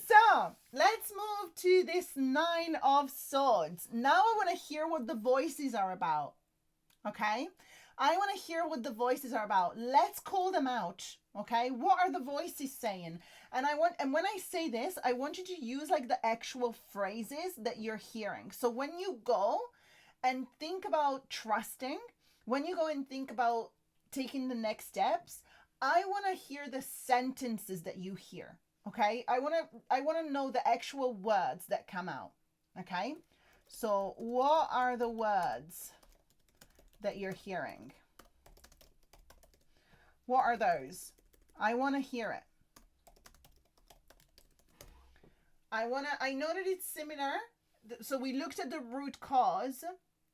So, let's move to this 9 of Swords. Now I want to hear what the voices are about. Okay? I want to hear what the voices are about. Let's call them out. Okay? What are the voices saying? And when I say this, I want you to use like the actual phrases that you're hearing. So when you go and think about trusting, when you go and think about taking the next steps, I want to hear the sentences that you hear. Okay? I want to know the actual words that come out. Okay? So what are the words that you're hearing? What are those? I want to hear it. I know that it's similar. So we looked at the root cause,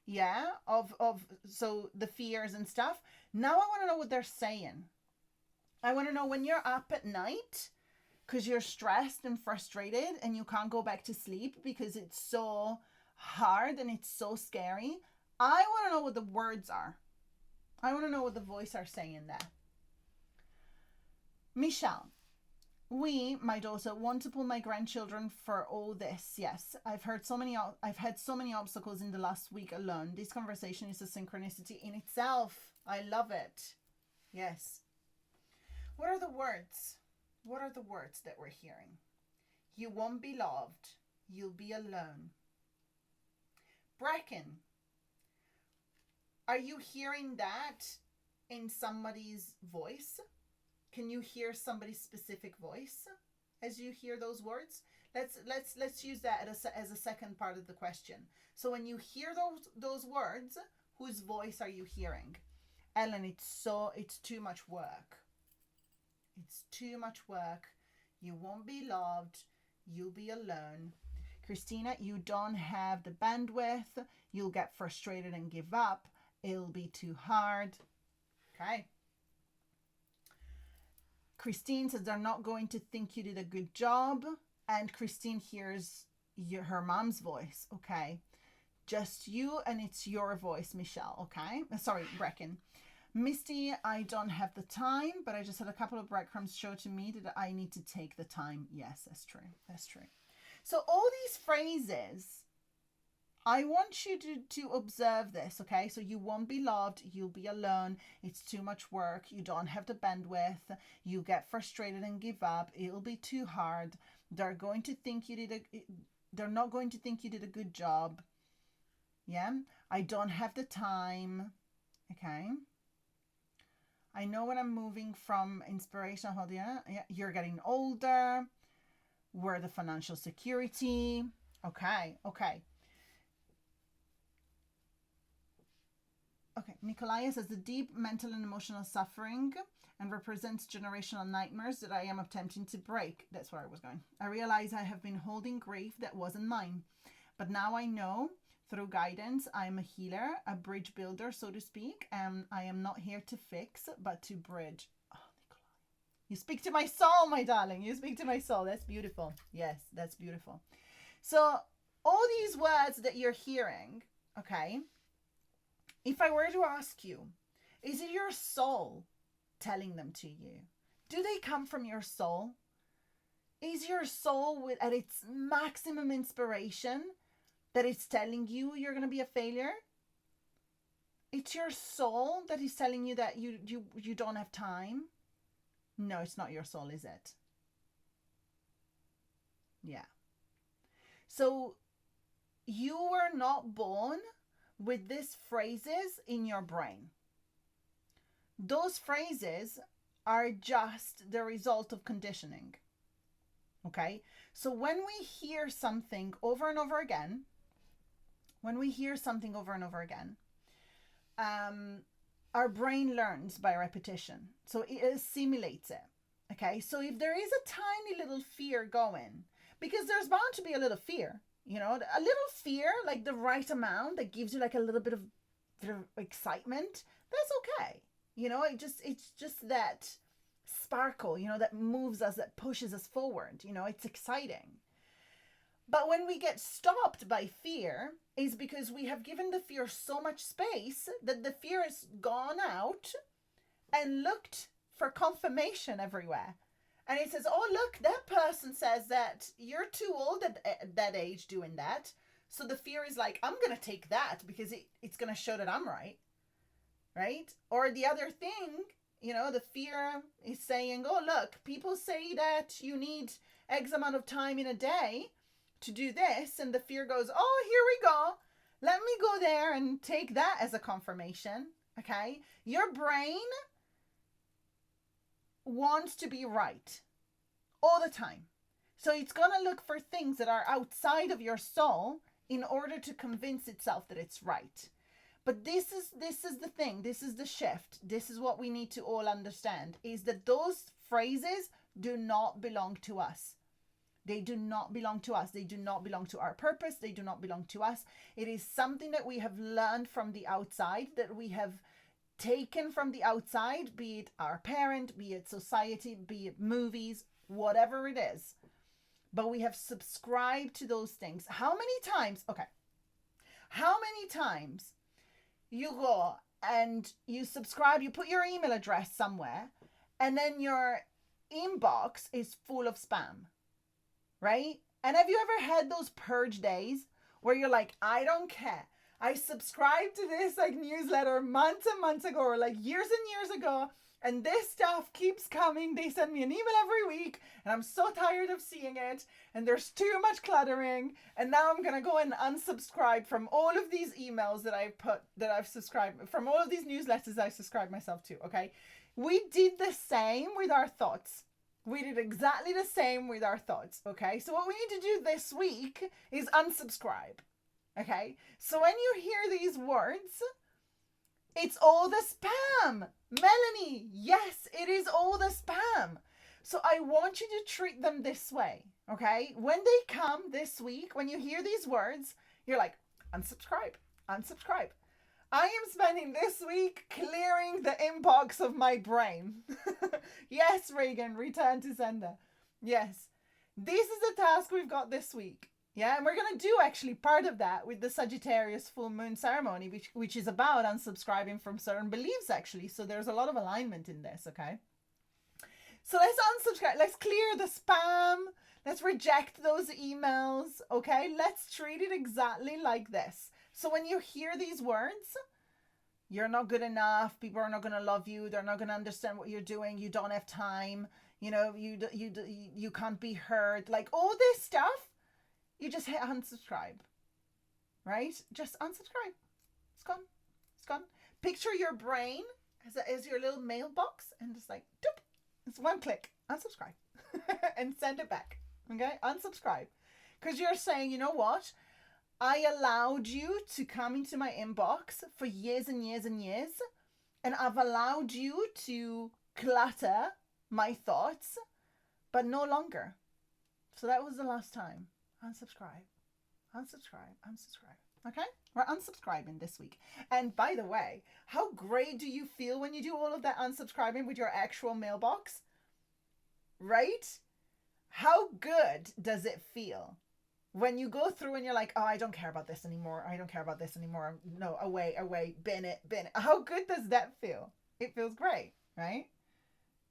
yeah, of so the fears and stuff. Now I want to know what they're saying. I want to know when you're up at night because you're stressed and frustrated and you can't go back to sleep because it's so hard and it's so scary. I want to know what the words are. I want to know what the voice are saying there. Michelle, my daughter, want to pull my grandchildren for all this. Yes, I've had so many obstacles in the last week alone. This conversation is a synchronicity in itself. I love it. Yes. What are the words? What are the words that we're hearing? You won't be loved. You'll be alone. Bracken, are you hearing that in somebody's voice? Can you hear somebody's specific voice as you hear those words? Let's use that as a second part of the question. So when you hear those words, Whose voice are you hearing? Ellen, it's too much work. It's too much work. You won't be loved. You'll be alone. Christina, you don't have the bandwidth. You'll get frustrated and give up. It'll be too hard. Okay. Christine says they're not going to think you did a good job. And Christine hears her mom's voice. Okay. Just you, and it's your voice, Michelle. Okay. Sorry, Brecken. Misty, I don't have the time, but I just had a couple of breadcrumbs show to me that I need to take the time. Yes, that's true. That's true. So all these phrases, I want you to observe this, okay? So you won't be loved. You'll be alone. It's too much work. You don't have the bandwidth. You get frustrated and give up. It'll be too hard. They're going to think they're not going to think you did a good job. Yeah. I don't have the time. Okay. I know when I'm moving from inspirational, yeah, you're getting older. We're the financial security. Okay. Okay. Okay. Nikolaya says the deep mental and emotional suffering and represents generational nightmares that I am attempting to break. That's where I was going. I realize I have been holding grief that wasn't mine, but now I know through guidance, I'm a healer, a bridge builder, so to speak. I am not here to fix, but to bridge. Oh, Nikolai. You speak to my soul, my darling. You speak to my soul. That's beautiful. Yes, that's beautiful. So all these words that you're hearing, okay, if I were to ask you, is it your soul telling them to you? Do they come from your soul? Is your soul at its maximum inspiration that it's telling you you're going to be a failure? It's your soul that is telling you that you don't have time? No, it's not your soul, is it? Yeah. So you were not born with these phrases in your brain. Those phrases are just the result of conditioning. Okay? So when we hear something over and over again, our brain learns by repetition. So it assimilates it. Okay? So if there is a tiny little fear going, because there's bound to be a little fear, you know, a little fear, like the right amount that gives you like a little bit of excitement, that's okay. You know, it's just that sparkle, you know, that moves us, that pushes us forward. You know, it's exciting. But when we get stopped by fear is because we have given the fear so much space that the fear has gone out and looked for confirmation everywhere. And it says, oh, look, that person says that you're too old at that age doing that. So the fear is like, I'm going to take that because it's going to show that I'm right. Right? Or the other thing, you know, the fear is saying, oh, look, people say that you need X amount of time in a day to do this. And the fear goes, oh, here we go. Let me go there and take that as a confirmation. Okay? Your brain wants to be right all the time. So it's going to look for things that are outside of your soul in order to convince itself that it's right. But this is the thing. This is the shift. This is what we need to all understand, is that those phrases do not belong to us. They do not belong to us. They do not belong to our purpose. They do not belong to us. It is something that we have learned from the outside, that we have taken from the outside, be it our parent, be it society, be it movies, whatever it is. But we have subscribed to those things. How many times you go and you subscribe, you put your email address somewhere, and then your inbox is full of spam, right? And have you ever had those purge days where you're like, I don't care. I subscribed to this like newsletter months and months ago, or like years and years ago, and this stuff keeps coming. They send me an email every week, and I'm so tired of seeing it, and there's too much cluttering, and now I'm gonna go and unsubscribe from all of these emails that I've subscribed, from all of these newsletters I subscribed myself to, okay? We did the same with our thoughts. We did exactly the same with our thoughts, okay? So what we need to do this week is unsubscribe, okay? So when you hear these words, It's all the spam. Melanie, yes, it is all the spam. So I want you to treat them this way, okay? When they come this week, when you hear these words, you're like, unsubscribe, unsubscribe. I am spending this week clearing the inbox of my brain. Yes, Reagan, return to sender. Yes, this is the task we've got this week. Yeah, and we're going to do actually part of that with the Sagittarius full moon ceremony, which is about unsubscribing from certain beliefs, actually. So there's a lot of alignment in this, okay? So let's unsubscribe. Let's clear the spam. Let's reject those emails, okay? Let's treat it exactly like this. So when you hear these words, you're not good enough, people are not going to love you, they're not going to understand what you're doing, you don't have time, you know, you can't be heard, like all this stuff, you just hit unsubscribe, right? Just unsubscribe. It's gone. It's gone. Picture your brain as your little mailbox and just like, doop, it's one click, unsubscribe, and send it back, okay? Unsubscribe. Because you're saying, you know what? I allowed you to come into my inbox for years and years and years, and I've allowed you to clutter my thoughts, but no longer. So that was the last time. Unsubscribe, unsubscribe, unsubscribe. Okay? We're unsubscribing this week. And by the way, how great do you feel when you do all of that unsubscribing with your actual mailbox? Right? How good does it feel? When you go through and you're like, oh, I don't care about this anymore. I don't care about this anymore. No, away, bin it. How good does that feel? It feels great, right?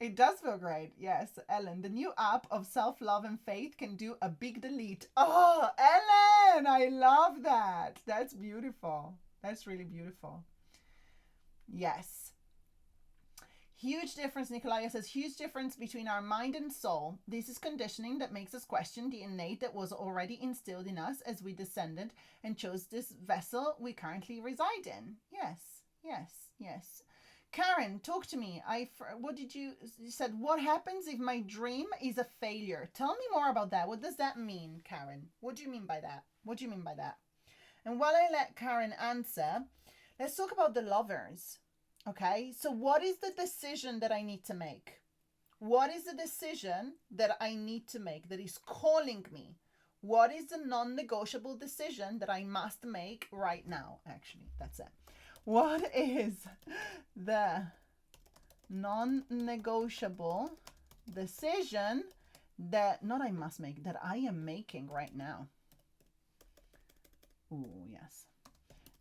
It does feel great. Yes, Ellen. The new app of self-love and faith can do a big delete. Oh, Ellen, I love that. That's beautiful. That's really beautiful. Yes. Huge difference, Nikolaya says, huge difference between our mind and soul. This is conditioning that makes us question the innate that was already instilled in us as we descended and chose this vessel we currently reside in. Yes, yes, yes. Karen, talk to me. What did you said? What happens if my dream is a failure? Tell me more about that. What does that mean, Karen? What do you mean by that? What do you mean by that? And while I let Karen answer, let's talk about the lovers. Okay, so what is the decision that I need to make? What is the decision that I need to make that is calling me? What is the non-negotiable decision that I must make right now? Actually, that's it. What is the non-negotiable decision that, not I must make, that I am making right now? Ooh, yes.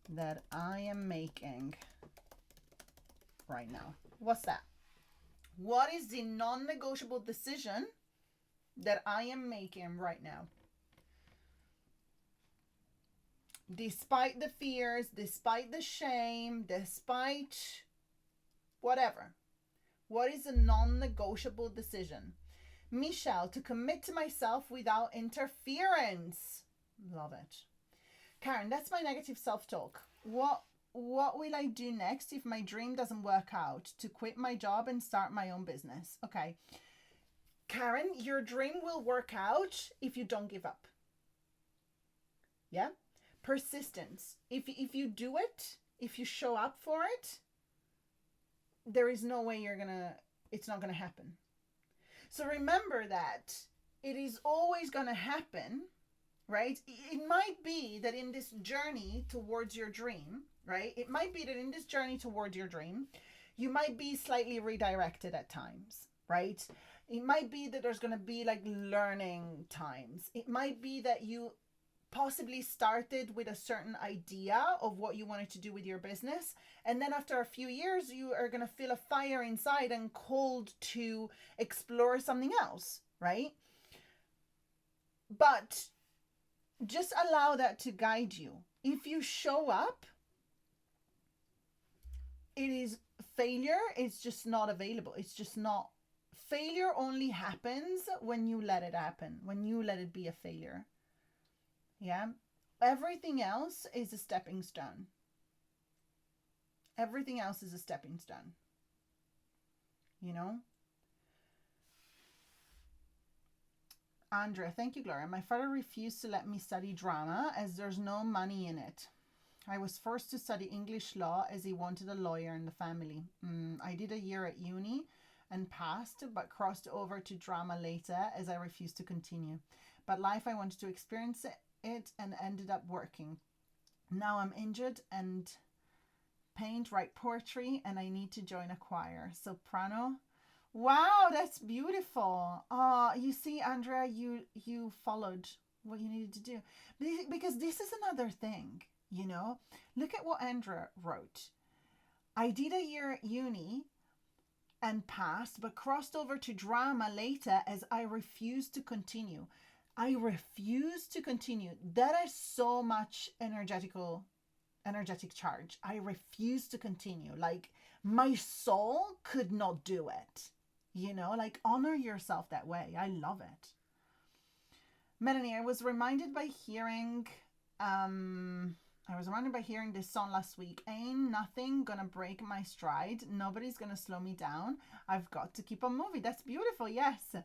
That I am making right now. What's that? What is the non-negotiable decision that I am making right now? Despite the fears, despite the shame, despite whatever. What is a non-negotiable decision? Michelle, to commit to myself without interference. Love it. Karen, that's my negative self-talk. What will I do next if my dream doesn't work out? To quit my job and start my own business. Okay. Karen, your dream will work out if you don't give up. Yeah? Persistence. If you do it, if you show up for it, there is no way it's not gonna happen. So remember that it is always gonna happen, right? It might be that in this journey towards your dream, right? It might be that in this journey towards your dream, you might be slightly redirected at times, right? It might be that there's going to be like learning times. It might be that you possibly started with a certain idea of what you wanted to do with your business. And then after a few years, you are going to feel a fire inside and called to explore something else, right? But just allow that to guide you. If you show up, it is failure. It's just not available. It's just not. Failure only happens when you let it happen, when you let it be a failure. Yeah. Everything else is a stepping stone. Everything else is a stepping stone. You know? Andrea, thank you, Gloria. My father refused to let me study drama as there's no money in it. I was forced to study English law as he wanted a lawyer in the family. I did a year at uni and passed, but crossed over to drama later as I refused to continue. But life, I wanted to experience it and ended up working. Now I'm injured and paint, write poetry, and I need to join a choir. Soprano. Wow, that's beautiful. You see, Andrea, you followed what you needed to do. Because this is another thing, you know. Look at what Andrea wrote. I did a year at uni and passed, but crossed over to drama later as I refused to continue. I refuse to continue. That is so much energetic charge. I refuse to continue. Like, my soul could not do it. You know, like, honor yourself that way. I love it. Melanie, I was reminded by hearing this song last week. Ain't nothing gonna break my stride. Nobody's gonna slow me down. I've got to keep on moving. That's beautiful. Yes.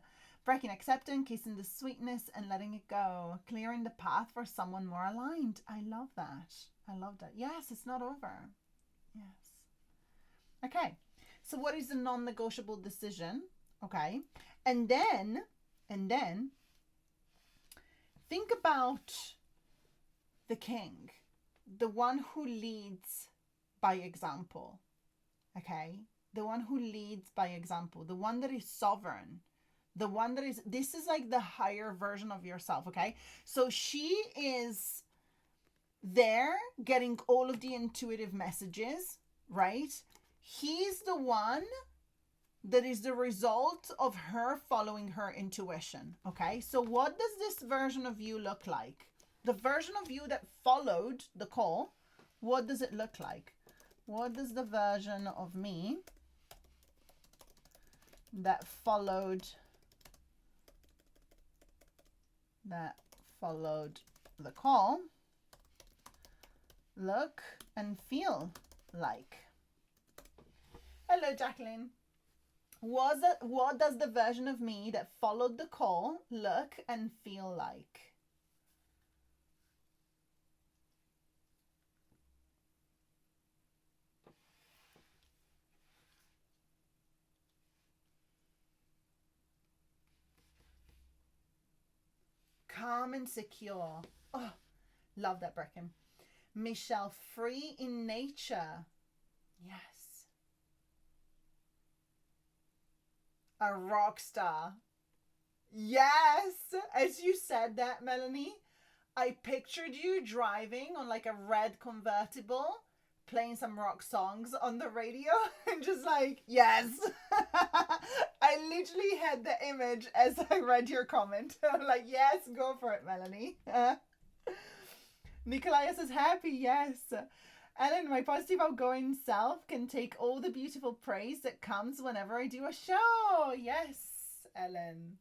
Breaking, accepting, kissing the sweetness and letting it go. Clearing the path for someone more aligned. I love that. I love that. Yes, it's not over. Yes. Okay. So what is the non-negotiable decision? Okay. And then think about the king, the one who leads by example. Okay. The one who leads by example, the one that is sovereign, the one that is, this is like the higher version of yourself. Okay. So she is there getting all of the intuitive messages, right? He's the one that is the result of her following her intuition. Okay, so what does this version of you look like? The version of you that followed the call, what does it look like? What does the version of me that followed the call look and feel like? Hello, Jacqueline. What does the version of me that followed the call look and feel like? Calm and secure. Oh, love that, Brecken. Michelle, free in nature. Yes. A rock star. Yes. As you said that, Melanie, I pictured you driving on like a red convertible, playing some rock songs on the radio and just like, yes. I literally had the image as I read your comment. I'm like, yes, go for it, Melanie. Nikolaya says, happy, yes. Ellen, my positive outgoing self can take all the beautiful praise that comes whenever I do a show. Yes, Ellen.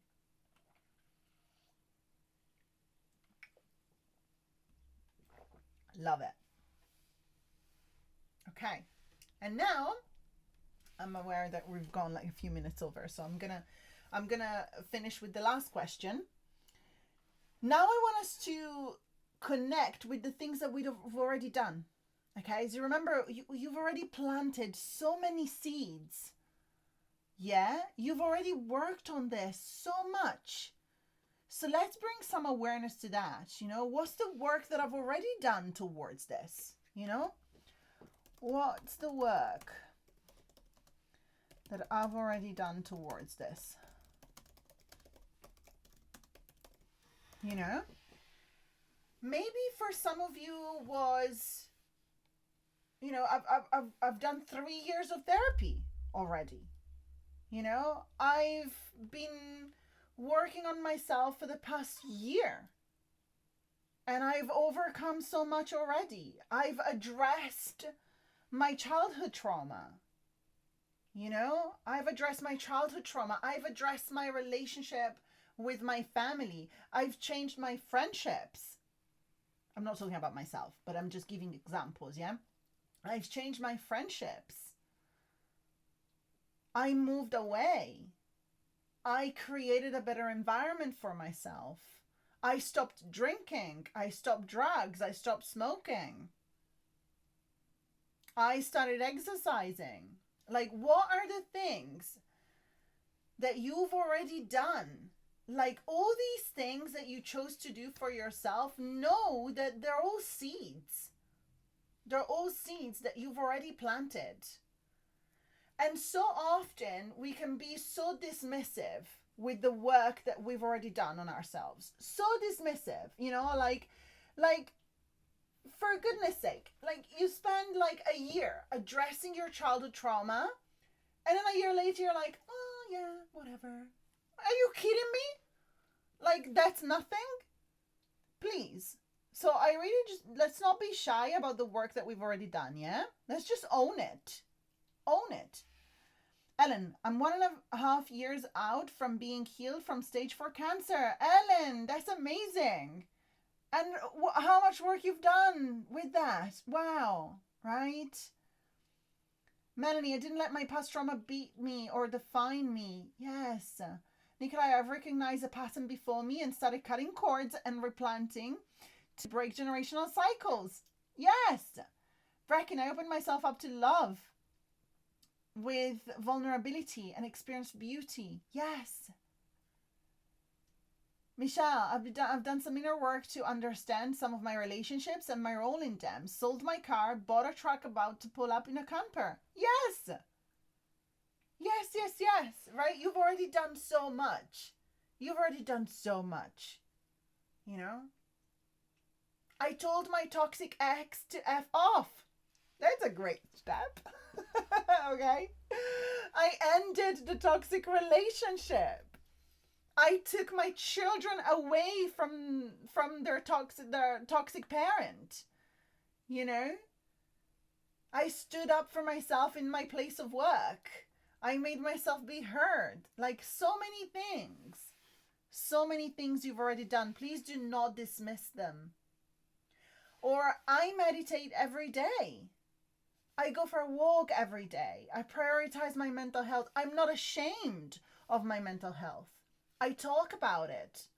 Love it. Okay. And now I'm aware that we've gone like a few minutes over, so I'm gonna finish with the last question. Now I want us to connect with the things that we've already done. Okay, so remember, you've already planted so many seeds. Yeah, you've already worked on this so much. So let's bring some awareness to that. You know, what's the work that I've already done towards this? You know, what's the work that I've already done towards this? You know, maybe for some of you was, you know, I've done 3 years of therapy already. You know, I've been working on myself for the past year. And I've overcome so much already. I've addressed my childhood trauma. You know, I've addressed my childhood trauma. I've addressed my relationship with my family. I've changed my friendships. I'm not talking about myself, but I'm just giving examples, yeah? I've changed my friendships. I moved away. I created a better environment for myself. I stopped drinking. I stopped drugs. I stopped smoking. I started exercising. Like, what are the things that you've already done? Like, all these things that you chose to do for yourself, know that they're all seeds. They're all seeds that you've already planted. And so often we can be so dismissive with the work that we've already done on ourselves. So dismissive, you know, like for goodness sake, like you spend like a year addressing your childhood trauma, and then a year later you're like, oh yeah, whatever. Are you kidding me? Like, that's nothing? Please. So I really just, let's not be shy about the work that we've already done, yeah? Let's just own it. Own it. Ellen, I'm 1.5 years out from being healed from stage 4 cancer. Ellen, that's amazing. And how much work you've done with that. Wow. Right? Melanie, I didn't let my past trauma beat me or define me. Yes. Nikolai, I've recognized a pattern before me and started cutting cords and replanting to break generational cycles. Yes. Bracken, I opened myself up to love with vulnerability and experienced beauty. Yes. Michelle, I've done some inner work to understand some of my relationships and my role in them. Sold my car, bought a truck about to pull up in a camper. Yes. Yes, yes, yes. Right? You've already done so much. You've already done so much. You know? I told my toxic ex to F off. That's a great step. Okay? I ended the toxic relationship. I took my children away from their toxic parent. You know? I stood up for myself in my place of work. I made myself be heard. Like, so many things. So many things you've already done. Please do not dismiss them. Or I meditate every day. I go for a walk every day. I prioritize my mental health. I'm not ashamed of my mental health. I talk about it.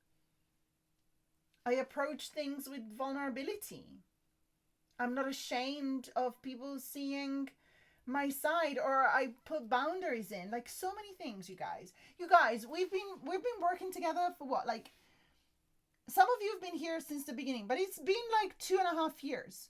I approach things with vulnerability. I'm not ashamed of people seeing my side, or I put boundaries in. Like, so many things, you guys. You guys, we've been working together for what? Like, some of you have been here since the beginning, but it's been like 2.5 years.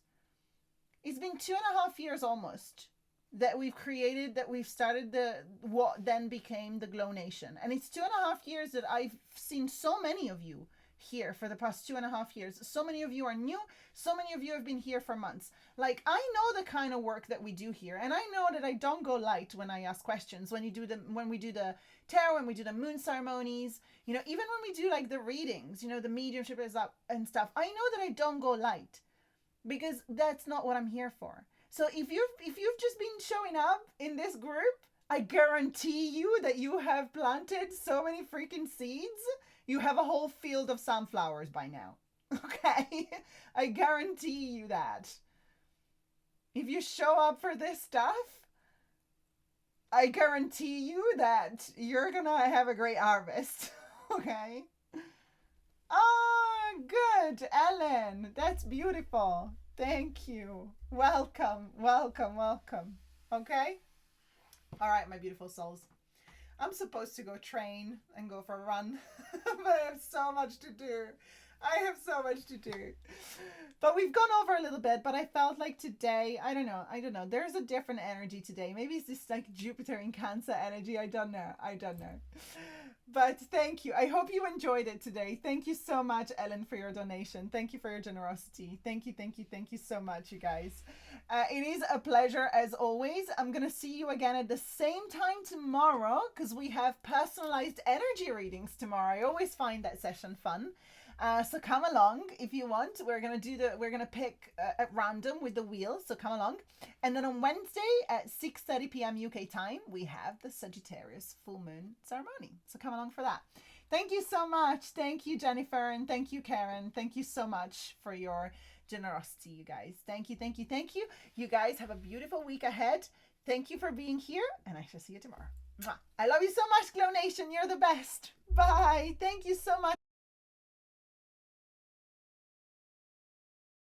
It's been 2.5 years almost that we've created, that we've started what then became the Glow Nation. And it's 2.5 years that I've seen so many of you here for the past 2.5 years. So many of you are new. So many of you have been here for months. Like, I know the kind of work that we do here, and I know that I don't go light when I ask questions. When we do the tarot, when we do the moon ceremonies, you know, even when we do like the readings, you know, the mediumship is up and stuff. I know that I don't go light, because that's not what I'm here for. So if you've just been showing up in this group, I guarantee you that you have planted so many freaking seeds. You have a whole field of sunflowers by now. Okay? I guarantee you that. If you show up for this stuff, I guarantee you that you're gonna have a great harvest. Okay? Oh, good, Ellen. That's beautiful. Thank you. Welcome, welcome, welcome. Okay? All right, my beautiful souls. I'm supposed to go train and go for a run, but I have so much to do. I have so much to do. But we've gone over a little bit, but I felt like today, I don't know. There's a different energy today. Maybe it's this like Jupiter in Cancer energy. I don't know. But thank you. I hope you enjoyed it today. Thank you so much, Ellen, for your donation. Thank you for your generosity. Thank you so much, you guys. It is a pleasure as always. I'm going to see you again at the same time tomorrow, because we have personalized energy readings tomorrow. I always find that session fun. So come along if you want. We're gonna pick at random with the wheel. So come along. And then on Wednesday at 6:30 p.m. UK time, we have the Sagittarius full moon ceremony. So come along for that. Thank you so much. Thank you, Jennifer, and thank you, Karen. Thank you so much for your generosity, you guys. Thank you. You guys have a beautiful week ahead. Thank you for being here, and I shall see you tomorrow. Mwah. I love you so much, Glow Nation. You're the best. Bye. Thank you so much.